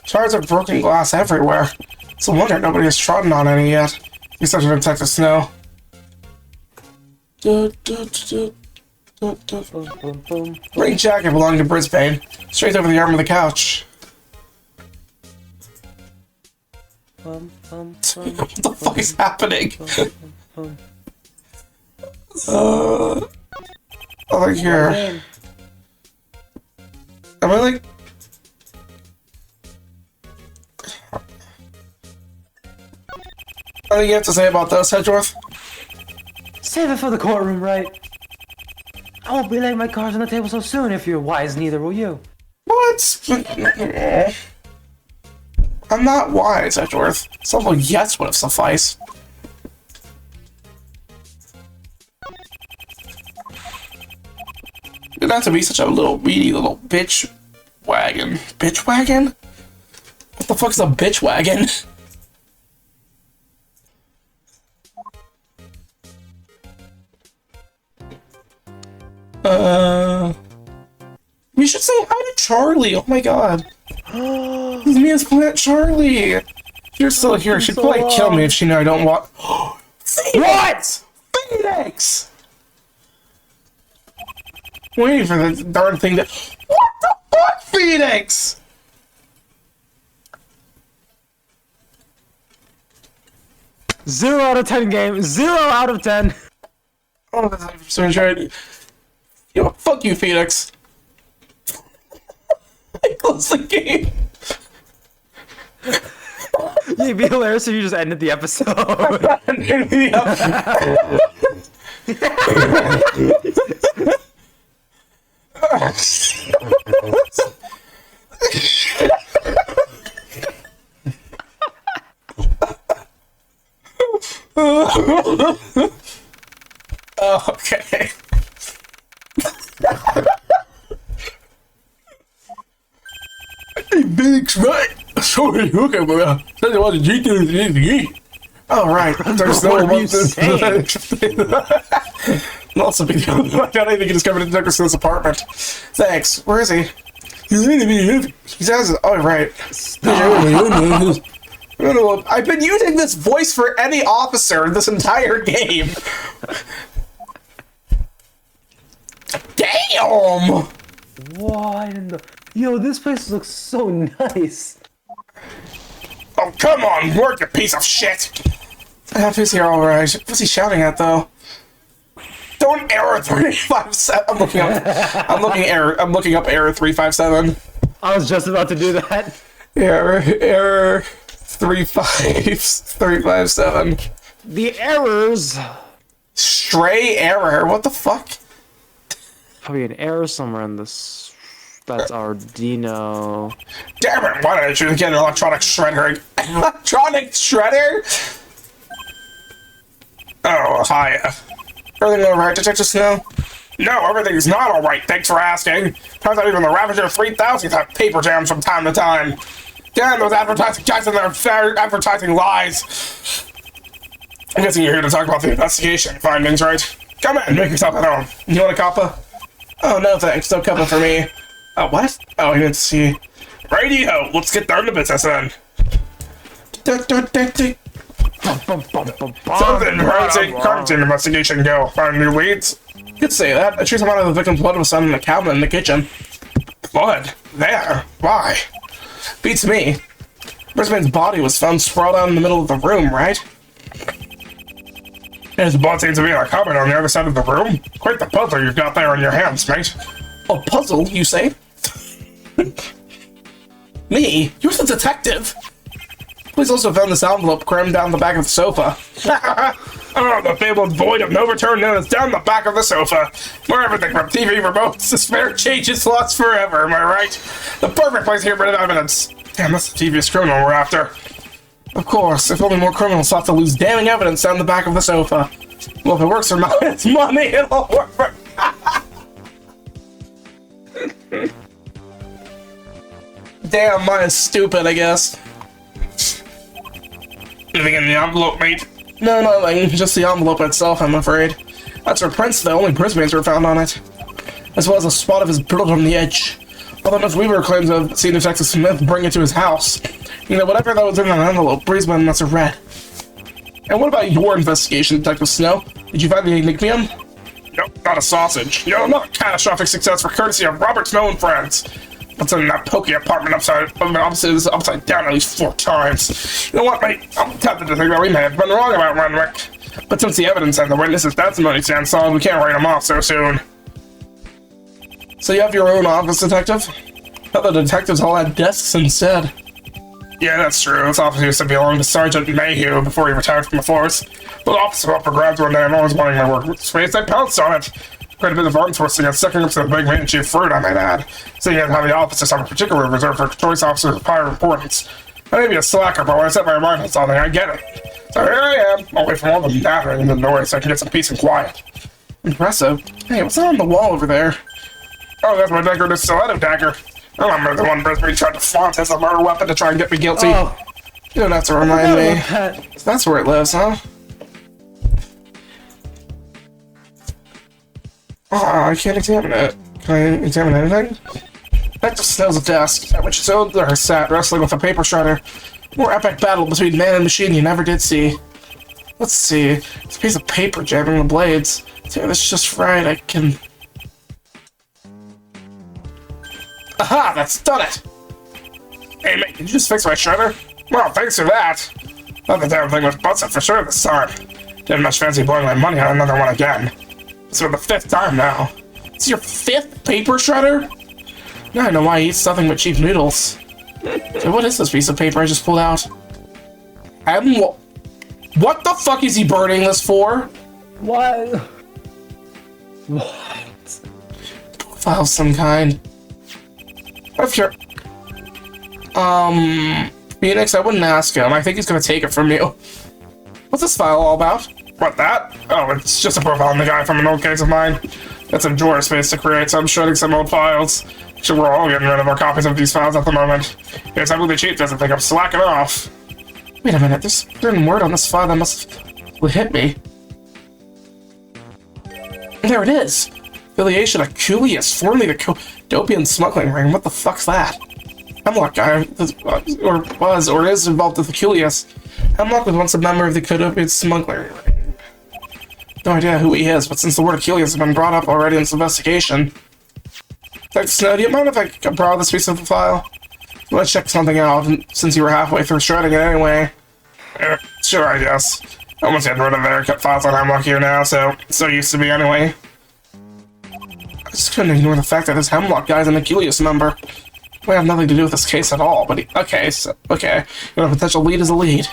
Shards of broken glass everywhere. It's a wonder nobody has trodden on any yet. Except for Detective Snow. Ring jacket belonging to Brisbane. Straight over the arm of the couch. What the fuck is happening? Over here. Am I like... What do you have to say about this, Hedgeworth? Save it for the courtroom, right? I won't be laying my cards on the table so soon if you're wise, neither will you. What? I'm not wise, Edgeworth. Simple yes would have sufficed. You didn't have to be such a little weedy little bitch wagon. Bitch wagon? What the fuck is a bitch wagon? We should say hi to Charlie. Oh my god. It's me as Plant Charlie. You're still here. She'd probably kill me if she knew I don't want. What? Phoenix! Waiting for the darn thing to. What the fuck, Phoenix? Zero out of 10 game. 0 out of 10. Oh, that's so enjoyed. Yo, fuck you, Phoenix. I close the game. It'd be hilarious if you just ended the episode. Okay. Hey, phoenixwright! Sorry, okay, but said I wanted to eat. Alright, there's no one Not so big deal. I don't even get discovered in Nickerson's apartment. Thanks. Where is he? He says, oh, right. I've been using this voice for any officer this entire game. Damn! What in the... Yo, this place looks so nice. Oh, come on, work, you piece of shit! Who's here, alright. What's he shouting at, though? Don't error 357. I'm looking up error 357. I was just about to do that. Error 357. The errors. Stray error. What the fuck? Probably an error somewhere in this. That's Arduino. Damn it! Why did you get an electronic shredder? Electronic shredder? Oh, hiya. Everything alright, Detective Snow? No, everything's not alright, thanks for asking. Turns out even the Ravager 3000 have paper jams from time to time. Damn, those advertising guys and their advertising lies. I'm guessing you're here to talk about the investigation findings, right? Come in, make yourself at home. You want a cuppa? Oh, no thanks, no cuppa for me. Oh, what? Oh, I didn't see. Radio, let's get down to business then. Something promising. Contempt investigation go. Find new leads? You could say that. A trace amount of the victim's blood was found in the cabinet in the kitchen. Blood? There? Why? Beats me. Brisbane's body was found sprawled out in the middle of the room, right? And his blood seems to be in a cupboard on the other side of the room. Quite the puzzle you've got there on your hands, mate. A puzzle, you say? Me? You're the detective. Police also found this envelope crammed down the back of the sofa. Oh, the fabled void of no return known as down the back of the sofa. Where everything from TV remotes to spare changes lost forever, am I right? The perfect place to get rid of evidence. Damn, that's the devious criminal we're after. Of course, if only more criminals sought to lose damning evidence down the back of the sofa. Well, if it works for its money, it'll work for... Damn, mine is stupid, I guess. Anything in the envelope, mate? No, nothing. Just the envelope itself, I'm afraid. That's her prints, the only Brisbanes were found on it. As well as a spot of his blood on the edge. Although Ms. Weaver claims to have seen Detective Smith bring it to his house. You know, whatever that was in that envelope, Brisbane must have read. And what about your investigation, Detective Snow? Did you find the enigmium? Nope, not a sausage. No, not a catastrophic success for courtesy of Robert Snow and friends. What's in that pokey apartment upside down at least 4 times. You know what, mate? I'm tempted to think that we may have been wrong about Renwick. But since the evidence and the witnesses' testimony stand solid, we can't write him off so soon. So you have your own office, Detective? I thought the detectives all had desks instead. Yeah, that's true. This office used to belong to Sergeant Mayhew before he retired from the force. But the office was up for grabs one day. I'm always wanting my work space. I pounced on it. Quite a bit of arms forcing and sticking up to the big man chief fruit, I might add. Seeing as how the office is on a particular reserved for choice officers of higher importance. I may be a slacker, but when I set my mind on something, I get it. So here I am, away from all the nattering and the noise, so I can get some peace and quiet. Impressive. Hey, what's on the wall over there? Oh, that's my decorative stiletto dagger. I remember the one Brisbane tried to flaunt as a murder weapon to try and get me guilty. Oh. You don't have to remind me. That's where it lives, huh? Oh, I can't examine it. Can I examine anything? That just smells a desk, at which his owner sat, wrestling with a paper shredder. More epic battle between man and machine you never did see. Let's see. It's a piece of paper jamming the blades. See, that's just right, I can... Aha! That's done it! Hey, mate, did you just fix my shredder? Well, thanks for that. Thought the damn thing was busted for sure this time. Didn't much fancy blowing my money on another one again. It's for the 5th time now. It's your 5th paper shredder? Now I know why he eats nothing but cheap noodles. So what is this piece of paper I just pulled out? What the fuck is he burning this for? What? What? File of some kind. If you're... Phoenix, I wouldn't ask him. I think he's gonna take it from you. What's this file all about? What, that? Oh, it's just a profile on the guy from an old case of mine. It's a drawer space to create, so I'm shredding some old files. Sure, we're all getting rid of our copies of these files at the moment. Yes, I believe the chief doesn't think I'm slacking off. Wait a minute, there's a certain word on this file that must hit me. There it is! Affiliation Aculeus, formerly the Dopian smuggling ring. What the fuck's that? Hemlock guy, or is involved with Aculeus. Hemlock was once a member of the Dopian smuggling ring. No idea who he is, but since the word Aculeus has been brought up already in this investigation... Thanks, Snow. Do you mind if I can borrow this piece of the file? Let's check something out, since you were halfway through shredding it anyway. Sure, I guess. I almost got rid of their cut files on Hemlock here now, so used to be anyway. I just couldn't ignore the fact that this Hemlock guy's an Aculeus member. We have nothing to do with this case at all, but okay. You know, potential lead is a lead.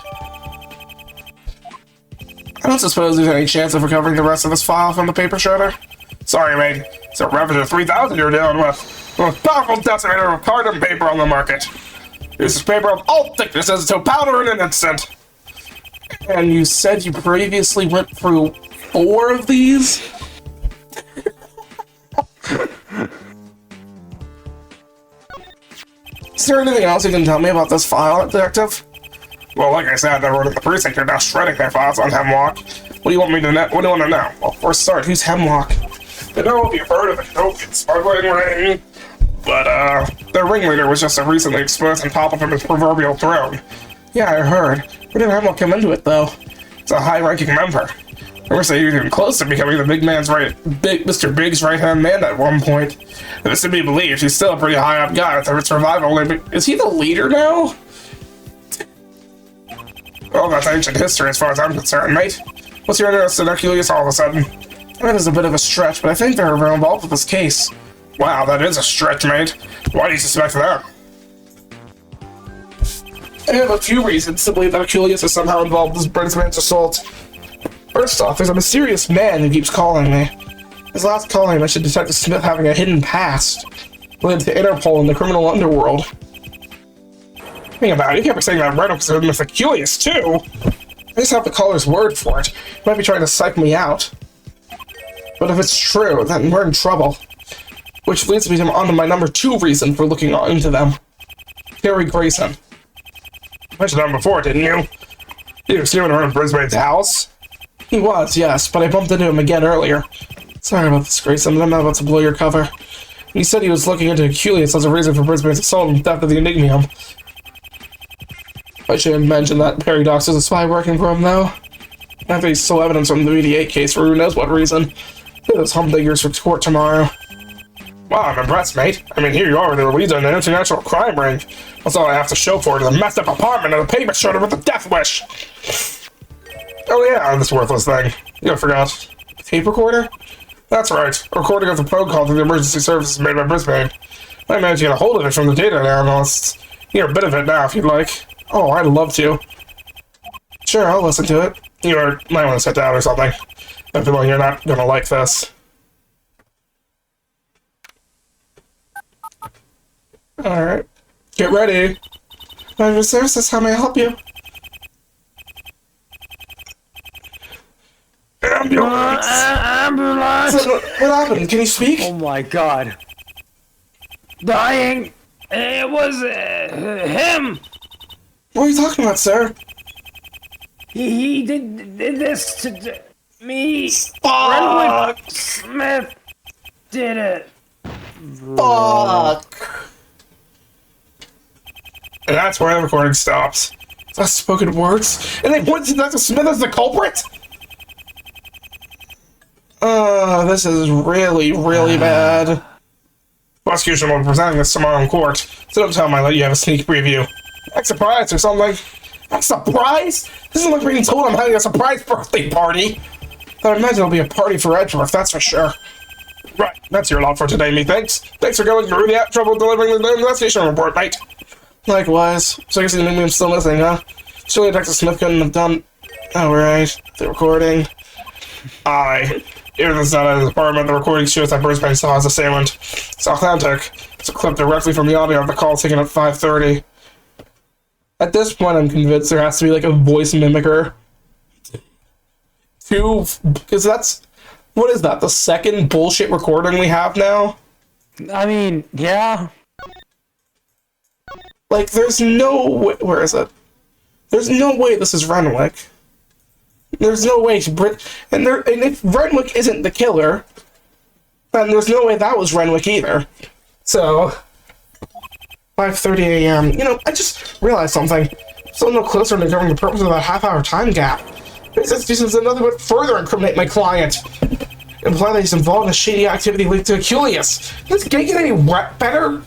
I don't suppose there's any chance of recovering the rest of this file from the paper shredder? Sorry, mate. It's a Ravager 3000 you're dealing with. The most powerful decimator of cardboard paper on the market. Uses paper of all thicknesses to powder in an instant. And you said you previously went through 4 of these? Is there anything else you can tell me about this file, Detective? Well, like I said, everyone at the precinct are now shredding their files on Hemlock. What do you want me to know? What do you want to know? Well, for a start, who's Hemlock? I don't know if you've heard of the Dopian smuggling ring, but their ringleader was just a recently exposed and toppled from his proverbial throne. Yeah, I heard. Where did Hemlock come into it, though? It's a high-ranking member. I wish they were even close to becoming the Mr. Big's right-hand man at one point. If it's to be believed, he's still a pretty high-up guy with a survival limit. Is he the leader now? Well, that's ancient history as far as I'm concerned, mate. What's your interest in Aculeus all of a sudden? That is a bit of a stretch, but I think they're involved with this case. Wow, that is a stretch, mate. Why do you suspect them? I have a few reasons to believe that Aculeus is somehow involved with this Brisbane's assault. First off, there's a mysterious man who keeps calling me. His last calling mentioned Detective Smith having a hidden past related to Interpol and the criminal underworld. Think about it, you can't be saying that right up to with Aculeus, too! I just have the caller's word for it. He might be trying to psych me out. But if it's true, then we're in trouble. Which leads me on to my number 2 reason for looking into them. Terry Grayson. You mentioned him before, didn't you? You were stealing around Brisbane's house? He was, yes, but I bumped into him again earlier. Sorry about this, Grayson, but I'm not about to blow your cover. He said he was looking into Aculeus as a reason for Brisbane's assault and theft of the Enigmium. I should have mentioned that Perry Docks is a spy working for him, though. I think still evidence from the BD-8 case for who knows what reason. Those humdiggers for court tomorrow. Wow, I'm impressed, mate. I mean, here you are with the leader in an international crime ring. That's all I have to show for it is a messed up apartment and a paper shredder with a death wish. Oh yeah, this worthless thing. You forgot. Tape recorder? That's right. A recording of the phone call to the emergency services made by Brisbane. I managed to get a hold of it from the data analysts. Hear a bit of it now if you'd like. Oh, I'd love to. Sure, I'll listen to it. You might want to sit down or something. I feel like you're not gonna like this. Alright. Get ready. Private services, how may I help you? Ambulance! Ambulance! What happened? Can you speak? Oh my god. Dying! It was him! What are you talking about, sir? He did this to me. Fuck! Smith did it. Fuck! And that's where the recording stops. That's spoken words. And they pointed to Dr. Smith as the culprit? This is really, really bad. Prosecution will be presenting this tomorrow in court, so don't tell them I let you have a sneak preview. Like surprise or something. A surprise? This isn't like being told I'm having a surprise birthday party. I imagine it'll be a party for Edgeworth, that's for sure. Right, that's your lot for today, methinks. Thanks for going through the trouble delivering the investigation report, mate. Likewise. So I guess I'm still missing, huh? Surely Dr. Smith couldn't have done... Oh, right. The recording. Aye. Even if it's not at his apartment, the recording shows that Brisbane saw his assailant. It's authentic. It's a clip directly from the audio of the call taken at 5:30. At this point, I'm convinced there has to be, like, a voice mimicker. Because that's... What is that? The second bullshit recording we have now? I mean, yeah. Like, there's no way... Where is it? There's no way this is Renwick. There's no way... And if Renwick isn't the killer, then there's no way that was Renwick either. So... 5:30 a.m. You know, I just realized something. Still no closer to uncovering the purpose of that half-hour time gap. This is another would further incriminate my client. Imply that he's involved in a shady activity linked to Aculeus. This can't get any better?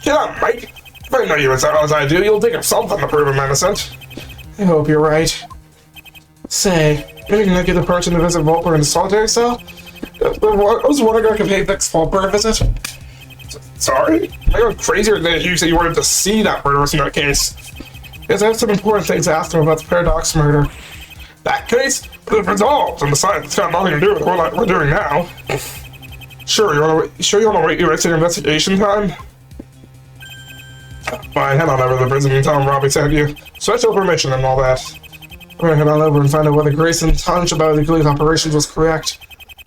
Get on, Mike. If I know you as well as I do, you'll dig up something to prove him innocent. I hope you're right. Say, maybe can I get the person to visit Volper in a solitary cell? I was wondering if I could pay Vic's Volper a visit. Sorry? I got crazier than you said you wanted to see that murderous in that case. Because I have some important things to ask him about the Paradox murder. That case? If resolved, and besides, it's got nothing to do with what we're doing now. Sure, you wanna wait your extra investigation time? Fine, head on over to the prison and tell him Robbie sent you. Special permission and all that. We're gonna head on over and find out whether Grayson's hunch about the Aculeus operations was correct.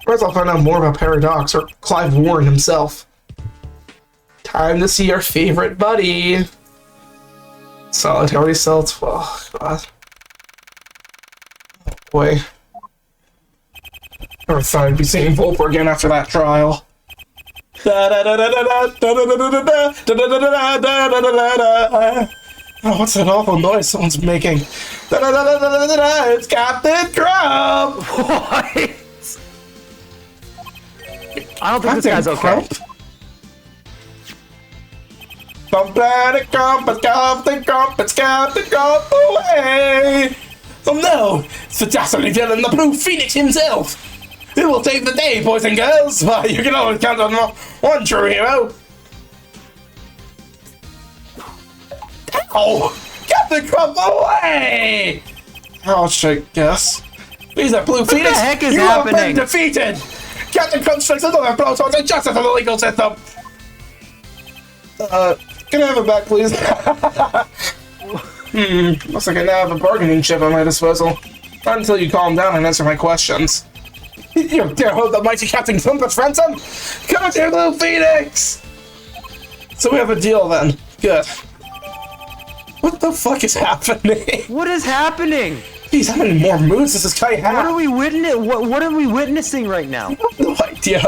First, I'll find out more about Paradox, or Clive Warren himself. Time to see our favorite buddy. Solitary cell 12. God. Oh boy. Never thought I'd be seeing Volper again after that trial. Oh, what's that awful noise someone's making? It's Captain Crump! What? I don't think this guy's okay. Captain Crump away! Oh no! It's the dastardly villain, the Blue Phoenix himself! Who will save the day, boys and girls? Why, you can always count on one true hero! Ow! Captain Crump away! Ouch, I guess. He's a Blue Phoenix! What the heck is you happening? have been defeated! Captain Crump strikes another blow towards injustice of the legal system! Can I have it back, please? Looks like I now have a bargaining chip at my disposal. Not until you calm down and answer my questions. You dare hold the mighty Captain Crump at ransom? Come here, Blue Phoenix! So we have a deal then. Good. What the fuck is happening? What is happening? Jeez, how many more moves does this guy have? What are we witnessing right now? I have no idea.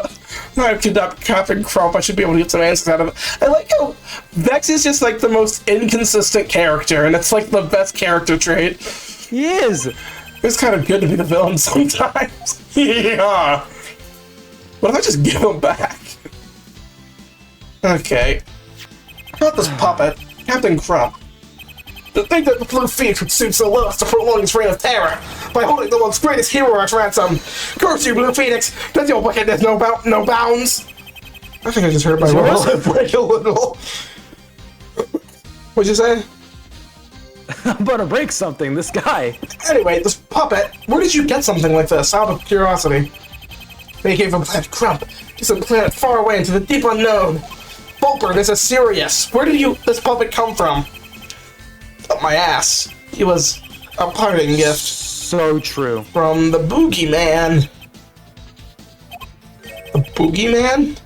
I've kidnapped Captain Crump. I should be able to get some answers out of it. I like how Vex is just like the most inconsistent character, and it's like the best character trait. He is. It's kind of good to be the villain sometimes. Yeah. What if I just give him back? Okay. Not this puppet, Captain Crump. To think that the Blue Phoenix would stoop so low as to prolong his reign of terror by holding the world's greatest hero at ransom. Curse you, Blue Phoenix! Does your wickedness no bounds? I think I just heard my lip break a little. What'd you say? I'm about to break something, this guy. Anyway, this puppet, where did you get something like this? Out of curiosity. They came from Planet Crump, to some planet far away into the deep unknown. Volper, this is serious. Where did this puppet come from? up my ass. He was a parting gift. So true. From the boogeyman. The boogeyman?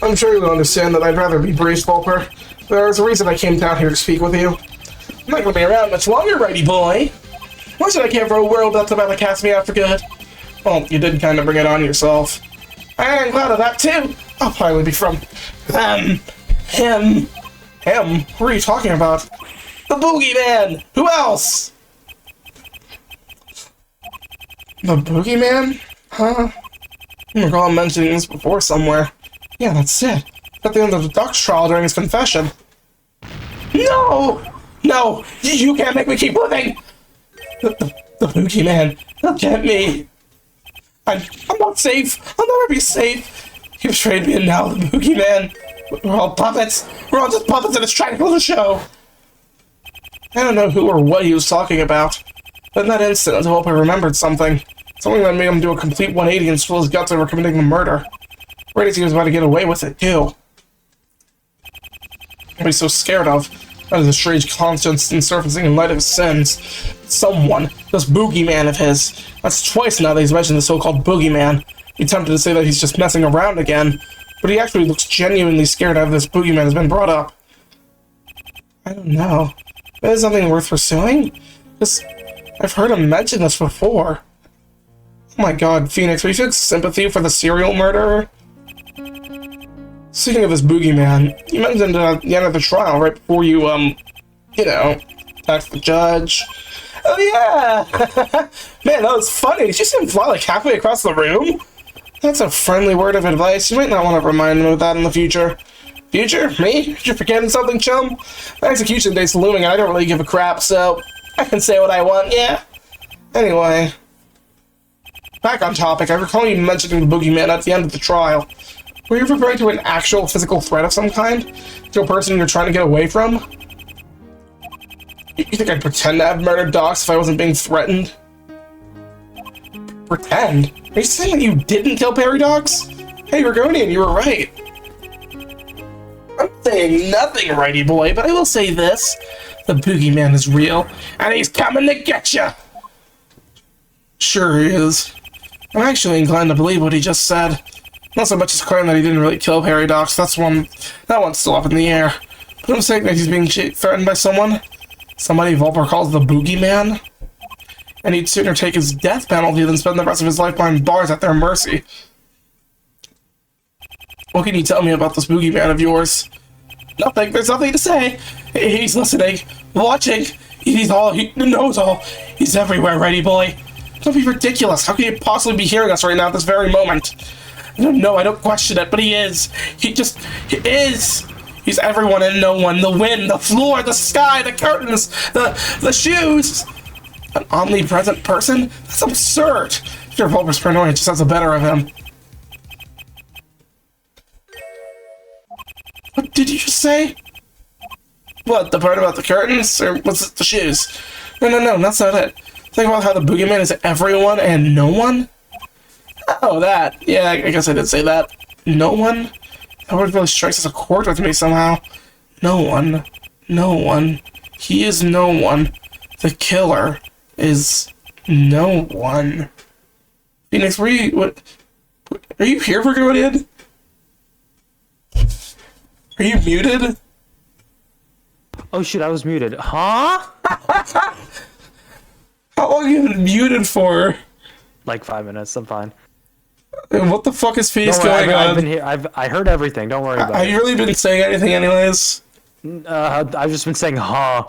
I'm sure you'll understand that I'd rather be brief, Volper. There's a reason I came down here to speak with you. I'm not gonna be around much longer, righty boy. Why should I care for a world that's about to cast me out for good? Well, you did kind of bring it on yourself. I'm glad of that, too. I'll probably be from him. Who are you talking about? The boogeyman! Who else? The boogeyman? Huh? I recall mentioning this before somewhere. Yeah, that's it. At the end of the Duck's trial during his confession. No! No! You can't make me keep living! The boogeyman, he'll get me. I'm not safe. I'll never be safe. He betrayed me, and now the boogeyman. We're all puppets. We're all just puppets in his trying to show. I don't know who or what he was talking about, but in that instant, I hope I remembered something. Something that made him do a complete 180 and spill his guts over committing the murder. Right as he was about to get away with it, too. What he's so scared of. That is a strange conscience surfacing in light of his sins. Someone, this boogeyman of his. That's twice now that he's mentioned the so-called boogeyman. He attempted to say that he's just messing around again, but he actually looks genuinely scared of this boogeyman has been brought up. I don't know. Is it something worth pursuing? Because I've heard him mention this before. Oh my god, Phoenix, are you feeling sympathy for the serial murderer? Speaking of this boogeyman, you mentioned at the end of the trial, right before you, you know, attacked the judge. Oh yeah! Man, that was funny. Did you see him fly like halfway across the room? That's a friendly word of advice. You might not want to remind him of that in the future. Future? Me? You're forgetting something, chum? My execution date's looming and I don't really give a crap, so I can say what I want, yeah? Anyway. Back on topic, I recall you mentioning the boogeyman at the end of the trial. Were you referring to an actual physical threat of some kind? To a person you're trying to get away from? You think I'd pretend to have murdered Docs if I wasn't being threatened? Pretend? Are you saying that you didn't kill Paradox? Hey, Ragonian, you were right. I'm saying nothing, righty boy, but I will say this. The boogeyman is real, and he's coming to get ya! Sure he is. I'm actually inclined to believe what he just said. Not so much as claim that he didn't really kill Paradox, that one's still up in the air. But I'm saying that he's being threatened by someone. Somebody Volper calls the boogeyman. And he'd sooner take his death penalty than spend the rest of his life behind bars at their mercy. What can you tell me about this boogeyman of yours? Nothing, there's nothing to say. He's listening, watching, he knows all. He's everywhere, righty boy. Don't be ridiculous, how can you possibly be hearing us right now at this very moment? I don't know, I don't question it, but he is. He is. He's everyone and no one. The wind, the floor, the sky, the curtains, the shoes. An omnipresent person? That's absurd. Your Volper's paranoia just has the better of him. What did you just say? What, the part about the curtains? Or was it the shoes? No, that's not it. Think about how the boogeyman is everyone and no one? Oh, that. Yeah, I guess I did say that. No one? That word really strikes as a chord with me somehow. No one. No one. He is no one. The killer is no one. Phoenix, are you here for Godian? Are you muted? Oh shit, I was muted. Huh? How long have you been muted for? Like 5 minutes, I'm fine. And what the fuck is Phoenix going on? I've been here. I heard everything. Don't worry about it. Have you really been saying anything, anyways? I've just been saying, huh.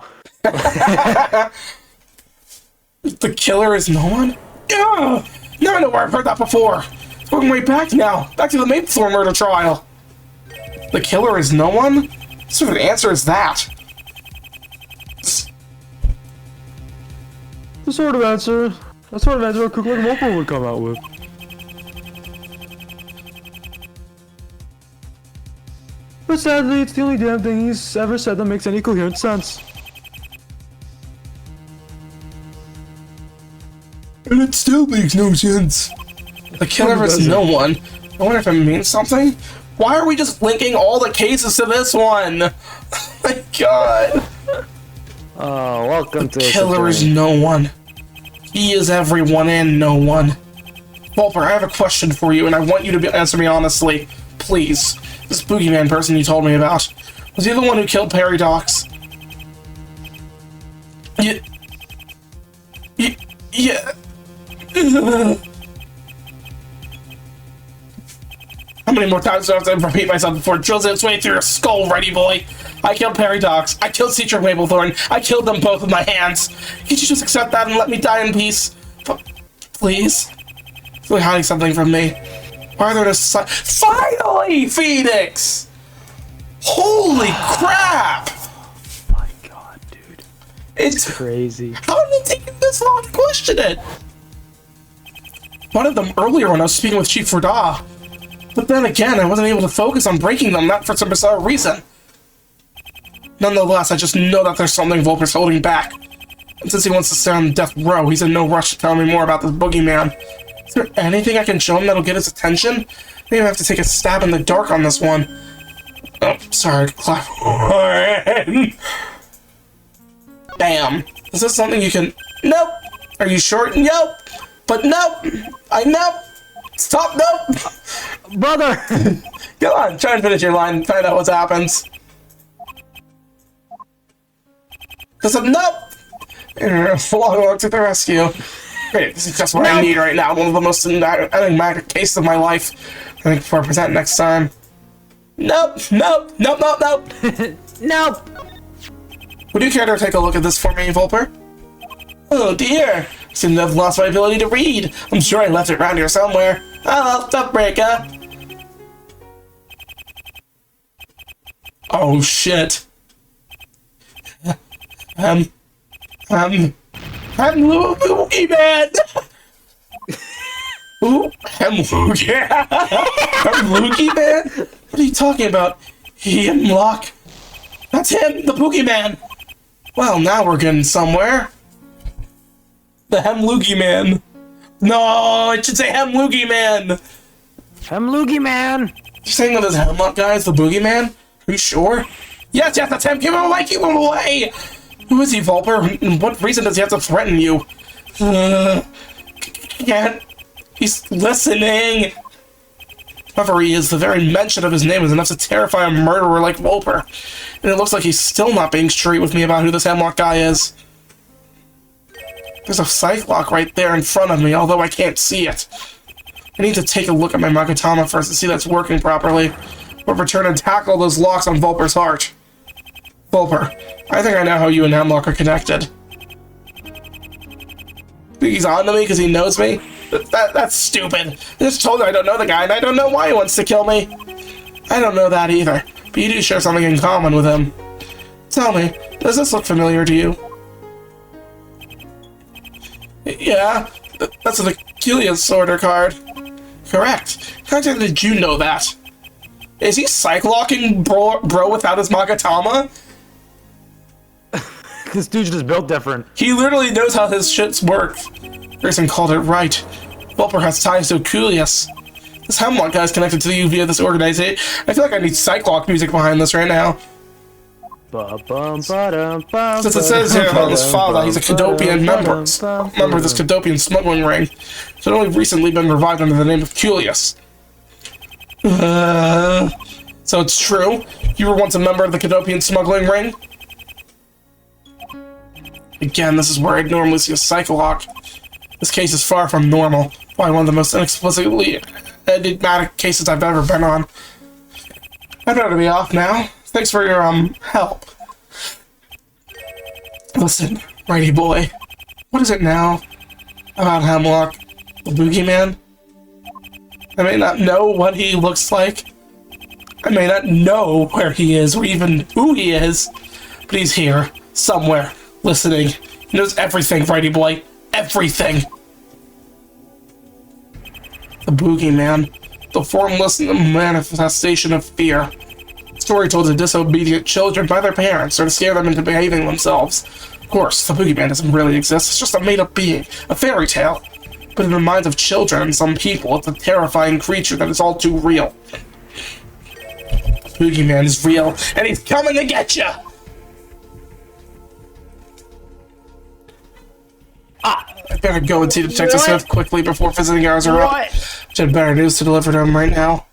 The killer is no one? Yeah! Now I know where I've heard that before. It's going way back now. Back to the Maple Floor murder trial. The killer is no one? What sort of answer is that? The sort of answer a cook like Mopo would come out with. But sadly, it's the only damn thing he's ever said that makes any coherent sense. And it still makes no sense. The killer is no one. I wonder if it means something? Why are we just linking all the cases to this one? Like, god! Oh, welcome to The killer is no one. He is everyone and no one. Volper, I have a question for you, and I want you to answer me honestly. Please. This boogeyman person you told me about, was he the one who killed Paradox? Yeah. How many more times do I have to repeat myself before it drills its way through your skull, Righty Boy? I killed Paradox. I killed Citra Maplethorn. I killed them both with my hands. Can't you just accept that and let me die in peace? Please? It's really hiding something from me. Why are there no Finally, Phoenix! Holy crap! My god, dude. It's crazy. How did it take you this long to question it? One of them earlier when I was speaking with Chief Ferda. But then again, I wasn't able to focus on breaking them, not for some bizarre reason. Nonetheless, I just know that there's something Volper's holding back. And since he wants to stay on death row, he's in no rush to tell me more about this boogeyman. Is there anything I can show him that'll get his attention? Maybe I have to take a stab in the dark on this one. Oh, sorry, clap. Bam. Is this something you can... Nope. Are you sure? Nope. But nope. I nope. Stop, nope. Brother! Come on, try and finish your line and find out what happens. Because of nope! Long walk to the rescue. Great, this is just what I need right now. One of the most enigmatic cases of my life. I think before I present next time. Nope, nope, nope, nope, nope. Nope! Would you care to take a look at this for me, Volper? Oh dear, I seem to have lost my ability to read. I'm sure I left it around here somewhere. Oh, Stuffbreaker. Oh shit. Hemlock man. Ooh, Hemlock. Hemlock man? What are you talking about? Hemlock? That's him, the boogeyman. Well, now we're getting somewhere. The Hemlock man. No, it should say Hemlock man. Hemlock man. You're saying that this Hemlock guy is the boogeyman? Are you sure? Yes, that's him. Give him away, keep him away. Who is he, Volper? And what reason does he have to threaten you? Can't. He's listening. Whoever he is, the very mention of his name is enough to terrify a murderer like Volper. And it looks like he's still not being straight with me about who this Hemlock guy is. There's a psych lock right there in front of me, although I can't see it. I need to take a look at my Magatama first to see that's working properly. But return and tackle those locks on Volper's heart. Volper, I think I know how you and Hemlock are connected. Think he's on to me because he knows me? That's stupid. I just told him I don't know the guy, and I don't know why he wants to kill me. I don't know that either, but you do share something in common with him. Tell me, does this look familiar to you? Yeah, that's an Achilles Sorter card. Correct. How did you know that? Is he psych-locking bro without his Magatama? This dude's just built different. He literally knows how his shits work. Grayson called it right. Volper has ties to Achilles. This Hemlock guy's connected to you via this organization. I feel like I need psych-lock music behind this right now. Since it says here about his father, he's a Cadopian member of this Cadopian smuggling ring. It's only recently been revived under the name of Culius. So it's true? You were once a member of the Cadopian smuggling ring? Again, this is where I'd normally see a psycholock. This case is far from normal. Probably one of the most inexplicably enigmatic cases I've ever been on. I'd better be off now. Thanks for your, help. Listen, Righty Boy. What is it now about Hemlock, the boogeyman? I may not know what he looks like. I may not know where he is or even who he is. But he's here, somewhere, listening. He knows everything, Righty Boy. Everything. The boogeyman. The formless manifestation of fear. Story told to disobedient children by their parents or to scare them into behaving themselves. Of course, the boogeyman doesn't really exist. It's just a made-up being. A fairy tale. But in the minds of children and some people, it's a terrifying creature that is all too real. The boogeyman is real, and he's coming to get you! I better go and see Detective Smith quickly before visiting hours are up. I have better news to deliver to him right now.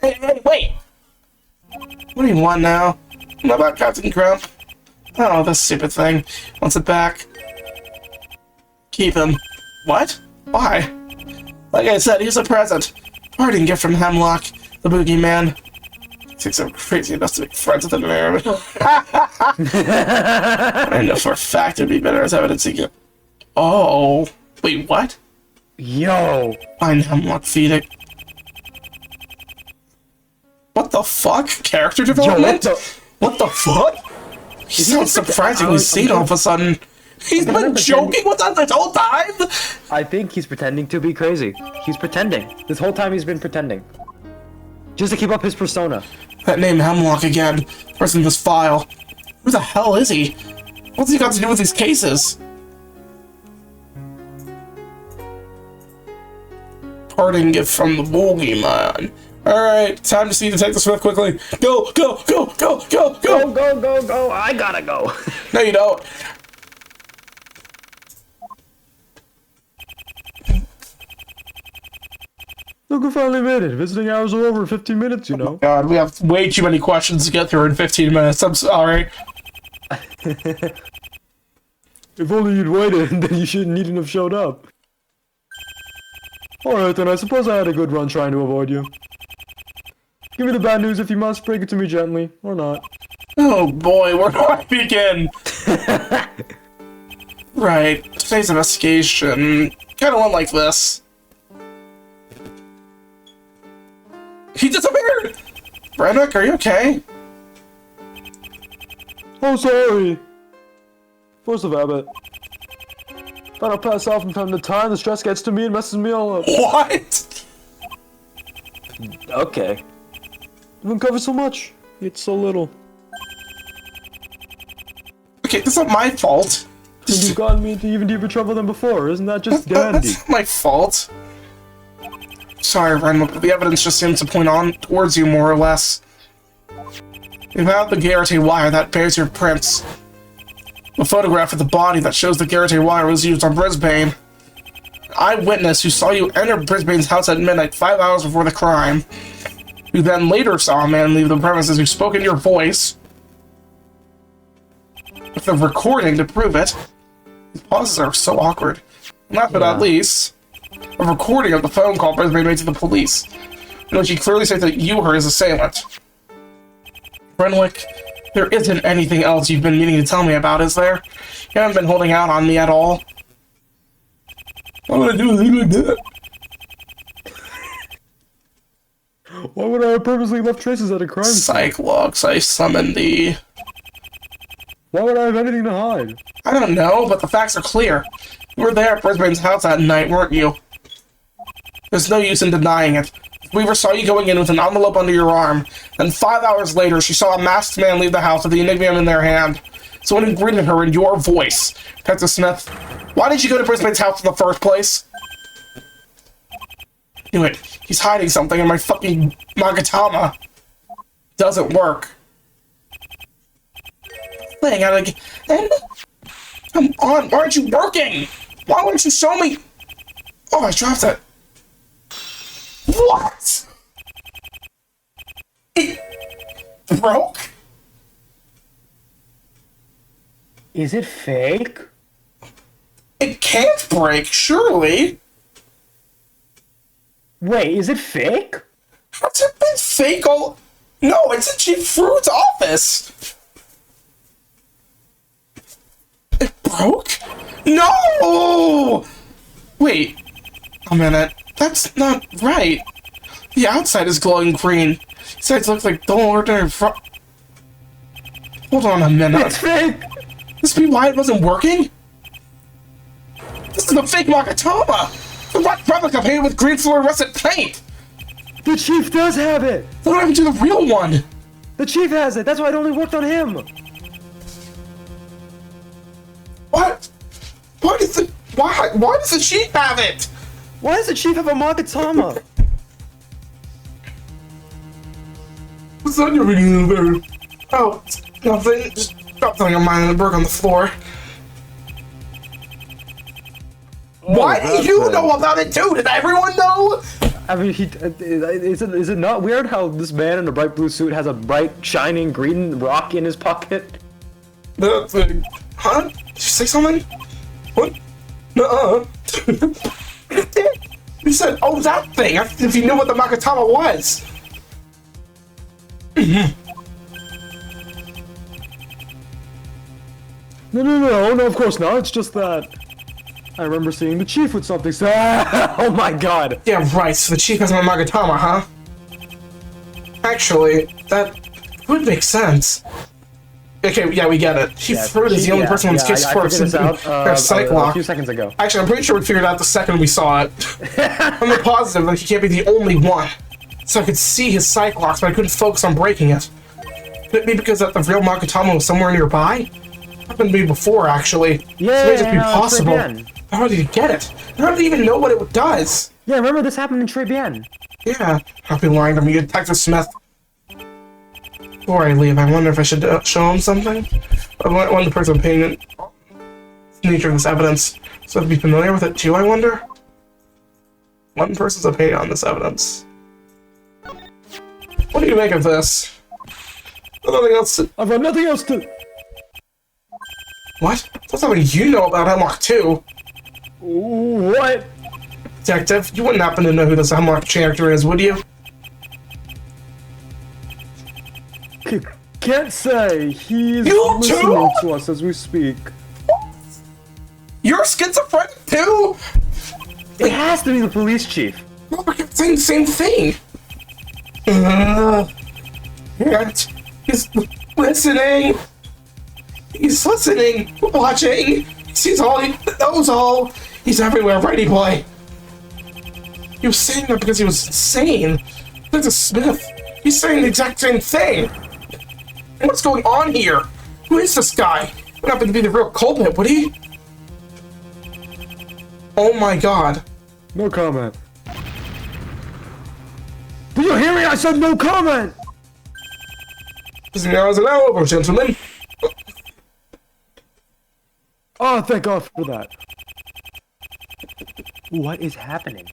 Hey, wait! What do you want now? What about Captain Grump? Oh, this stupid thing. Wants it back. Keep him. What? Why? Like I said, he's a present. Parting gift from Hemlock, the boogeyman. Thinks I'm crazy enough to make friends with him. I know for a fact it'd be better as evidence to get. Oh. Wait, what? Yo! Find Hemlock, feed it. What the fuck? Character development? Yo, what the fuck? He sounds surprisingly sane all of a sudden. He's been joking with us this whole time? I think he's pretending to be crazy. He's pretending. This whole time he's been pretending. Just to keep up his persona. That name Hemlock again. Where's in this file? Who the hell is he? What's he got to do with these cases? Parting gift from the boogeyman. Alright, time to see Detective Smith quickly. Go, go, go, go, go, go! Go! I gotta go. No, you don't. Look, we finally made it. Visiting hours are over in 15 minutes, you know. God, we have way too many questions to get through in 15 minutes. I'm sorry. If only you'd waited, then you shouldn't have showed up. Alright then, I suppose I had a good run trying to avoid you. Give me the bad news if you must, break it to me gently, or not. Oh boy, where do I begin? Right, today's investigation kinda went like this. He disappeared! Braddock, are you okay? Oh, sorry. Force of habit. Thought I'll pass out from time to time, the stress gets to me and messes me all up. What? Okay. I've uncovered so much, it's so little. Okay, this is not my fault. And you've gotten me into even deeper trouble than before, isn't that just dandy? That's not my fault. Sorry, Renwick, but the evidence just seems to point on towards you, more or less. You have the Garrity wire that bears your prints. A photograph of the body that shows the Garrity wire was used on Brisbane. Eyewitness who saw you enter Brisbane's house at midnight 5 hours before the crime. Who then later saw a man leave the premises who spoke in your voice. With a recording to prove it. These pauses are so awkward. Last but not least, a recording of the phone call Brisbane made to the police, in which he clearly said that you were his assailant. Renwick, there isn't anything else you've been meaning to tell me about, is there? You haven't been holding out on me at all. What would I do with a thing like that? Why would I have purposely left traces at a crime scene? Cyclops, I summoned thee. Why would I have anything to hide? I don't know, but the facts are clear. You were there at Brisbane's house that night, weren't you? There's no use in denying it. Weaver saw you going in with an envelope under your arm, and 5 hours later she saw a masked man leave the house with the enigma in their hand. Someone who greeted her in your voice. Detective Smith, why did you go to Brisbane's house in the first place? Knew it. He's hiding something in my fucking Magatama. Doesn't work. Playing out again. Come on, why aren't you working? Why wouldn't you show me? Oh, I dropped it. What? It broke? Is it fake? It can't break, surely. Wait, is it fake? How's it been fake all... No, it's in Chief Fruit's office. It broke? No! Wait a minute. That's not right. The outside is glowing green. Sides look like dull ordinary Hold on a minute. It's fake! This be why it wasn't working? This is a fake Magatama! The rock replica painted with green fluorescent paint! The Chief does have it! What happened to the real one? The Chief has it! That's why it only worked on him! What? Why does the Chief have it? Why does the Chief have a Magatama? What's on your video there? Oh, nothing. Just dropped something on mine and it broke on the floor. Why do you know about it too? Did everyone know? I mean, is it not weird how this man in a bright blue suit has a bright, shining green rock in his pocket? Huh? Did you say something? What? Nuh-uh. You said, oh, that thing. If you knew what the Makatama was. No, of course not. It's just that I remember seeing the chief with something. So, oh my god. Yeah, right. So the chief has my Magatama, huh? Actually, that would make sense. Okay, yeah, we get it. Chief Fruit is the only person who's case for Cyclops. A few seconds ago. Actually, I'm pretty sure we figured out the second we saw it. I'm positive that he can't be the only one. So I could see his Cyclops, but I couldn't focus on breaking it. Could it be because that the real Magatama was somewhere nearby? Happened to me before, actually. Yeah, so it just be possible. How did he get it? How did he even know what it does? Yeah, remember this happened in Trebian. Yeah, I'll be lying to me, Detective Smith. Before I leave, I wonder if I should show him something. I want the person paying it. The nature of this evidence, so to be familiar with it too, I wonder? One person's opinion on this evidence. What do you make of this? Nothing else to... I've got nothing else to... What? That's something you know about Hemlock too. What? Detective, you wouldn't happen to know who this Hemlock character is, would you? Can't say. He's listening to us as we speak. You're schizophrenic too? It has to be the police chief. Well, we're saying the same thing. Yeah, he's listening. He's listening, watching. He sees all, he knows all. He's everywhere, righty boy. He was saying that because he was insane. Look at Smith. He's saying the exact same thing. What's going on here? Who is this guy? Would happen to be the real culprit, would he? Oh my god. No comment. Did you hear me? I said no comment! This is now over, gentlemen. Oh, thank God for that. What is happening?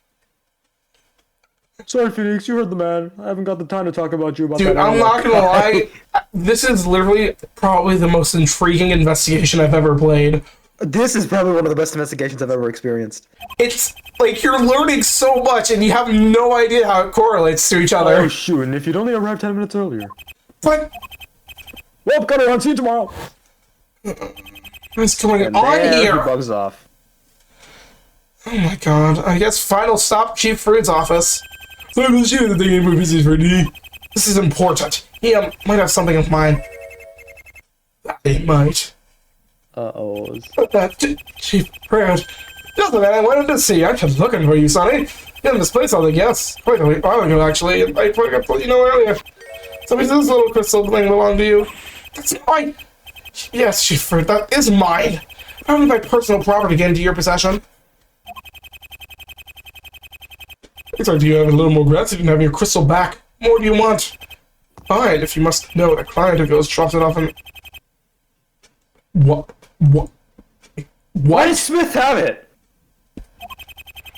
Sorry, Phoenix, you heard the man. I haven't got the time to talk about you about that. Dude, I'm not gonna lie. This is literally probably the most intriguing investigation I've ever played. This is probably one of the best investigations I've ever experienced. It's like you're learning so much and you have no idea how it correlates to each other. Oh, shoot, and if you'd only arrived 10 minutes earlier. What? Well, got it on. See you tomorrow. What's going on here? He bugs off. Oh my god. I guess final stop, Chief Fruit's office. This is important. He might have something of mine. He might. Uh-oh. Chief Fruit. Just the man I wanted to see. I'm just looking for you, Sonny. You're in this place, I think, yes. Quite a while ago, actually. I forgot to let you know earlier. So is this little crystal thing belong to you? That's mine. Yes, Chief Fruit, that is mine. How did my personal property get into your possession? Looks like you have a little more gratitude and have your crystal back. What more do you want? Fine, if you must know, the client who goes drops it off and... What? Why did Smith have it?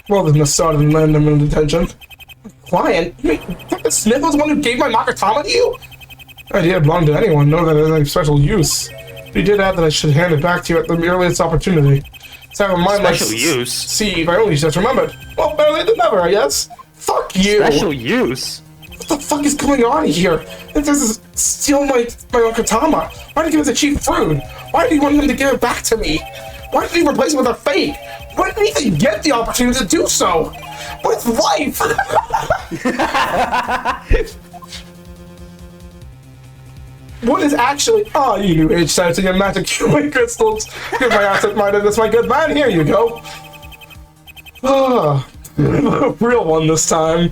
Well, there's no start and land him in detention. Client? You mean Smith was the one who gave my Makatama to you? I didn't belong to anyone, nor that it has any special use. But he did add that I should hand it back to you at the earliest opportunity. So have a mind like use? See, if I only just remembered. Well, better late than never, I guess. Fuck you! Special use? What the fuck is going on here? This is steal my Makatama. Why did he give it to Chief Fruit? Why did he want him to give it back to me? Why did he replace it with a fake? Why didn't he even get the opportunity to do so? With life! What is actually... Oh, you new age sensing and magic healing crystals. Give my asset mindedness, my good man. Here you go. Ah, a real one this time.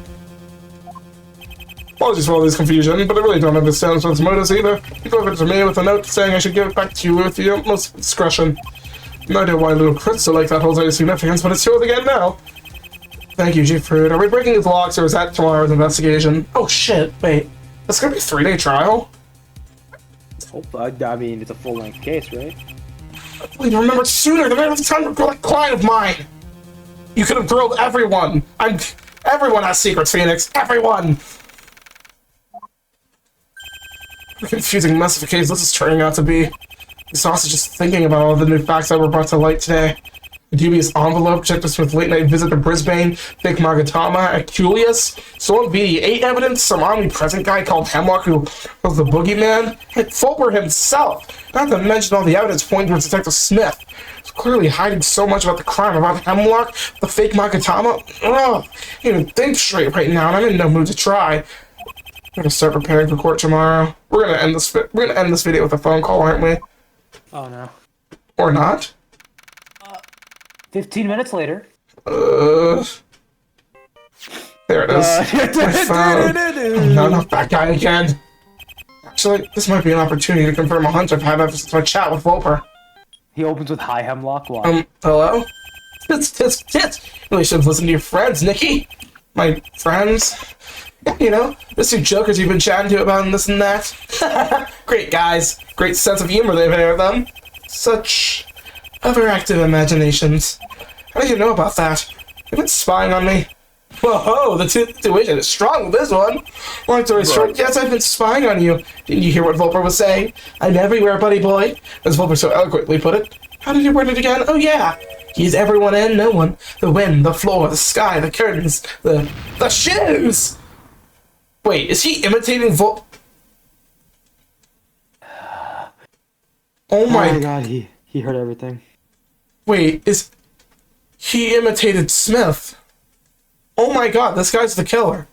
Apologies for all this confusion, but I really don't understand Smith's motives either. He gave it to me with a note saying I should give it back to you with the utmost discretion. No idea why a little crystal like that holds any significance, but it's yours again now. Thank you, Chief Fruit. Are we breaking his locks or is that tomorrow's investigation? Oh shit, wait. That's gonna be a 3-day trial? I mean, it's a full-length case, right? I need to remember sooner. The man was time to call a client of mine. You could have grilled everyone. Everyone has secrets, Phoenix. Everyone. What a confusing mess of a case this is turning out to be. This also just thinking about all the new facts that were brought to light today. A dubious envelope, checked us with late-night visit to Brisbane, fake Magatama, Aculeus, stolen BD-8 evidence, some omnipresent guy called Hemlock who was the boogeyman, and Fulper himself, not to mention all the evidence pointing towards Detective Smith. He's clearly hiding so much about the crime, about Hemlock, the fake Magatama. Ugh, I can't even think straight right now, and I'm in no mood to try. I'm gonna start preparing for court tomorrow. We're gonna end this video with a phone call, aren't we? Oh no. Or not? 15 minutes later. There it is. My phone. Oh, no, not that guy again. Actually, this might be an opportunity to confirm a hunch I've had ever since my chat with Volper. He opens with hi, Hemlock. Why? Hello? Tits. Really should have listened to your friends, Nikki. My friends. You know, the two jokers you've been chatting to about and this and that. Great guys. Great sense of humor they've had them. Such overactive imaginations. How did you know about that? You've been spying on me. Whoa, the situation is strong with this one. Long story short, yes, I've been spying on you. Didn't you hear what Volper was saying? I'm everywhere, buddy boy. As Volper so eloquently put it. How did he word it again? Oh yeah. He's everyone and no one. The wind, the floor, the sky, the curtains, the shoes. Wait, is he imitating Oh my god, he heard everything. Wait, is he imitated Smith? Oh my god, this guy's the killer.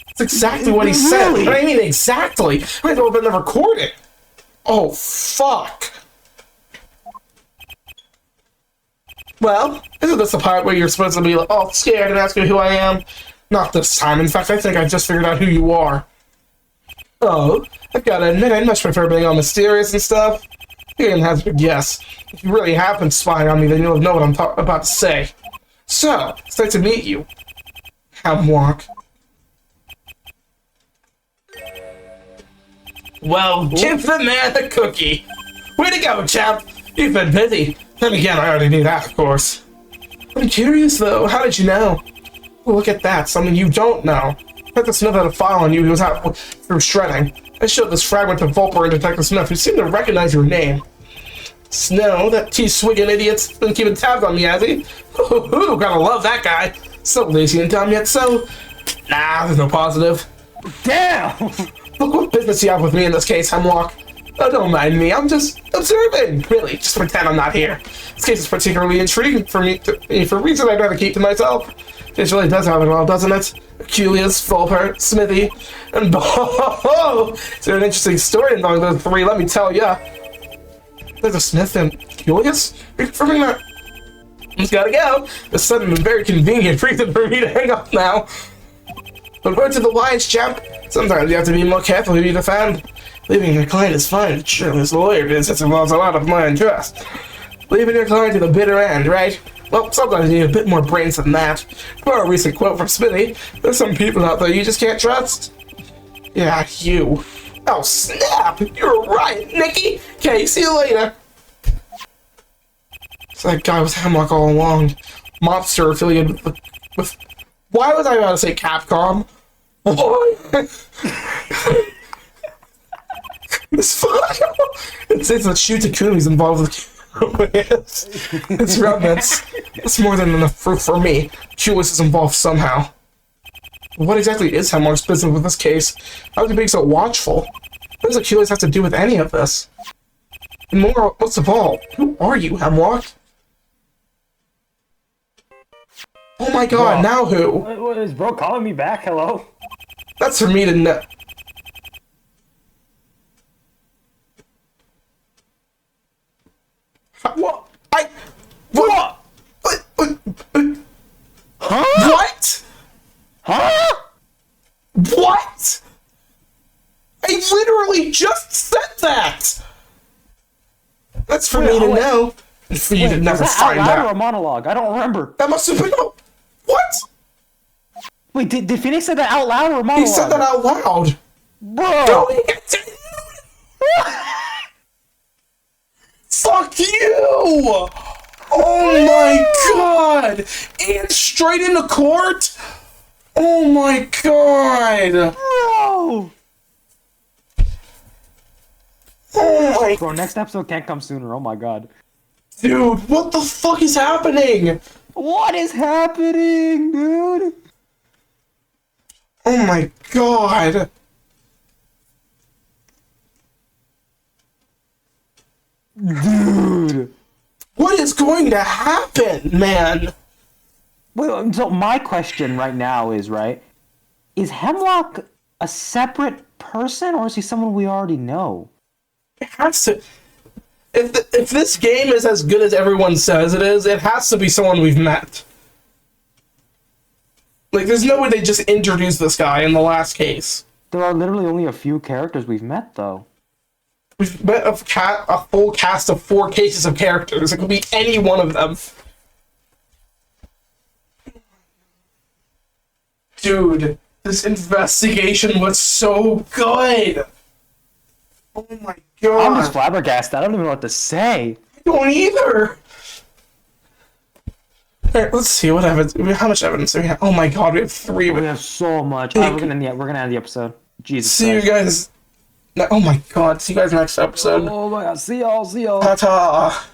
That's exactly what he said. But I mean exactly. I might as well have been the recording. Oh, fuck. Well, isn't this the part where you're supposed to be like, oh, scared and ask me who I am? Not this time. In fact, I think I just figured out who you are. Oh, I've got to admit, I much prefer being all mysterious and stuff. You can have to guess. If you really have been spying on me, then you'll know what I'm about to say. So, it's nice to meet you, Hemlock. Well, give the man a cookie. Way to go, champ. You've been busy. Then again, I already knew that, of course. I'm curious, though. How did you know? Well, look at that. Something you don't know. Detective Smith had a file on you he was out through shredding. I showed this fragment to Volper and Detective Smith, who seemed to recognize your name. Snow, that tea-swigging idiot's been keeping tabs on me, has he? Ooh, gotta love that guy. So lazy and dumb yet so... Nah, there's no positive. Damn! Look what business you have with me in this case, Hemlock. Oh, don't mind me, I'm just observing. Really, just pretend I'm not here. This case is particularly intriguing for me for reasons I'd rather keep to myself. It really does have it all, doesn't it? Aculeus, Volper, Smithy, and Bo. It's an interesting story among those three, let me tell ya. There's a Smith and Aculeus? Are you confirming that? Just gotta go. This sudden and very convenient reason for me to hang up now. But word to the wise, champ. Sometimes you have to be more careful who you defend. Leaving your client is fine, but surely as a lawyer business involves a lot of money and trust. Leaving your client to the bitter end, right? Well, sometimes you need a bit more brains than that. For a recent quote from Smithy, there's some people out there you just can't trust. Yeah, you. Oh, snap! You're right, Nikki! Okay, see you later. So that guy was Hemlock all along. Mobster affiliated with... Why was I about to say Capcom? Why? This file! It says that Shutakumi's involved with... it's remnants. It's more than enough proof for me. Julius is involved somehow. What exactly is Hemlock's business with this case? How is he being so watchful? What does Achilles have to do with any of this? And more, most of all, who are you, Hemlock? Oh my god, now who? What is bro calling me back? Hello? That's for me to know. What? What? Huh? What? Huh? What? I literally just said that! That's for me to know. And for you to never find out. Was that out loud or a monologue? I don't remember. That must have been... What? Wait, did Phoenix say that out loud or a monologue? He said that out loud. Bro! Fuck you! Oh my god! And straight into court? Oh my god! Bro! Oh my... Bro, next episode can't come sooner. Oh my god. Dude, what the fuck is happening? What is happening, dude? Oh my god. Dude. What is going to happen, man? Wait, so my question right now is, right, is Hemlock a separate person, or is he someone we already know? It has to... If this game is as good as everyone says it is, it has to be someone we've met. Like, there's no way they just introduced this guy in the last case. There are literally only a few characters we've met, though. We've met a full cast of 4 cases of characters. It could be any one of them. Dude, this investigation was so good! Oh my god. I'm just flabbergasted. I don't even know what to say. I don't either! Alright, let's see what evidence. How much evidence do we have? Oh my god, we have 3 of it. We have so much. We're gonna end the episode. Jesus See Christ. you guys. Oh my god, see you guys next episode. Oh my god. See y'all. Ta-ta.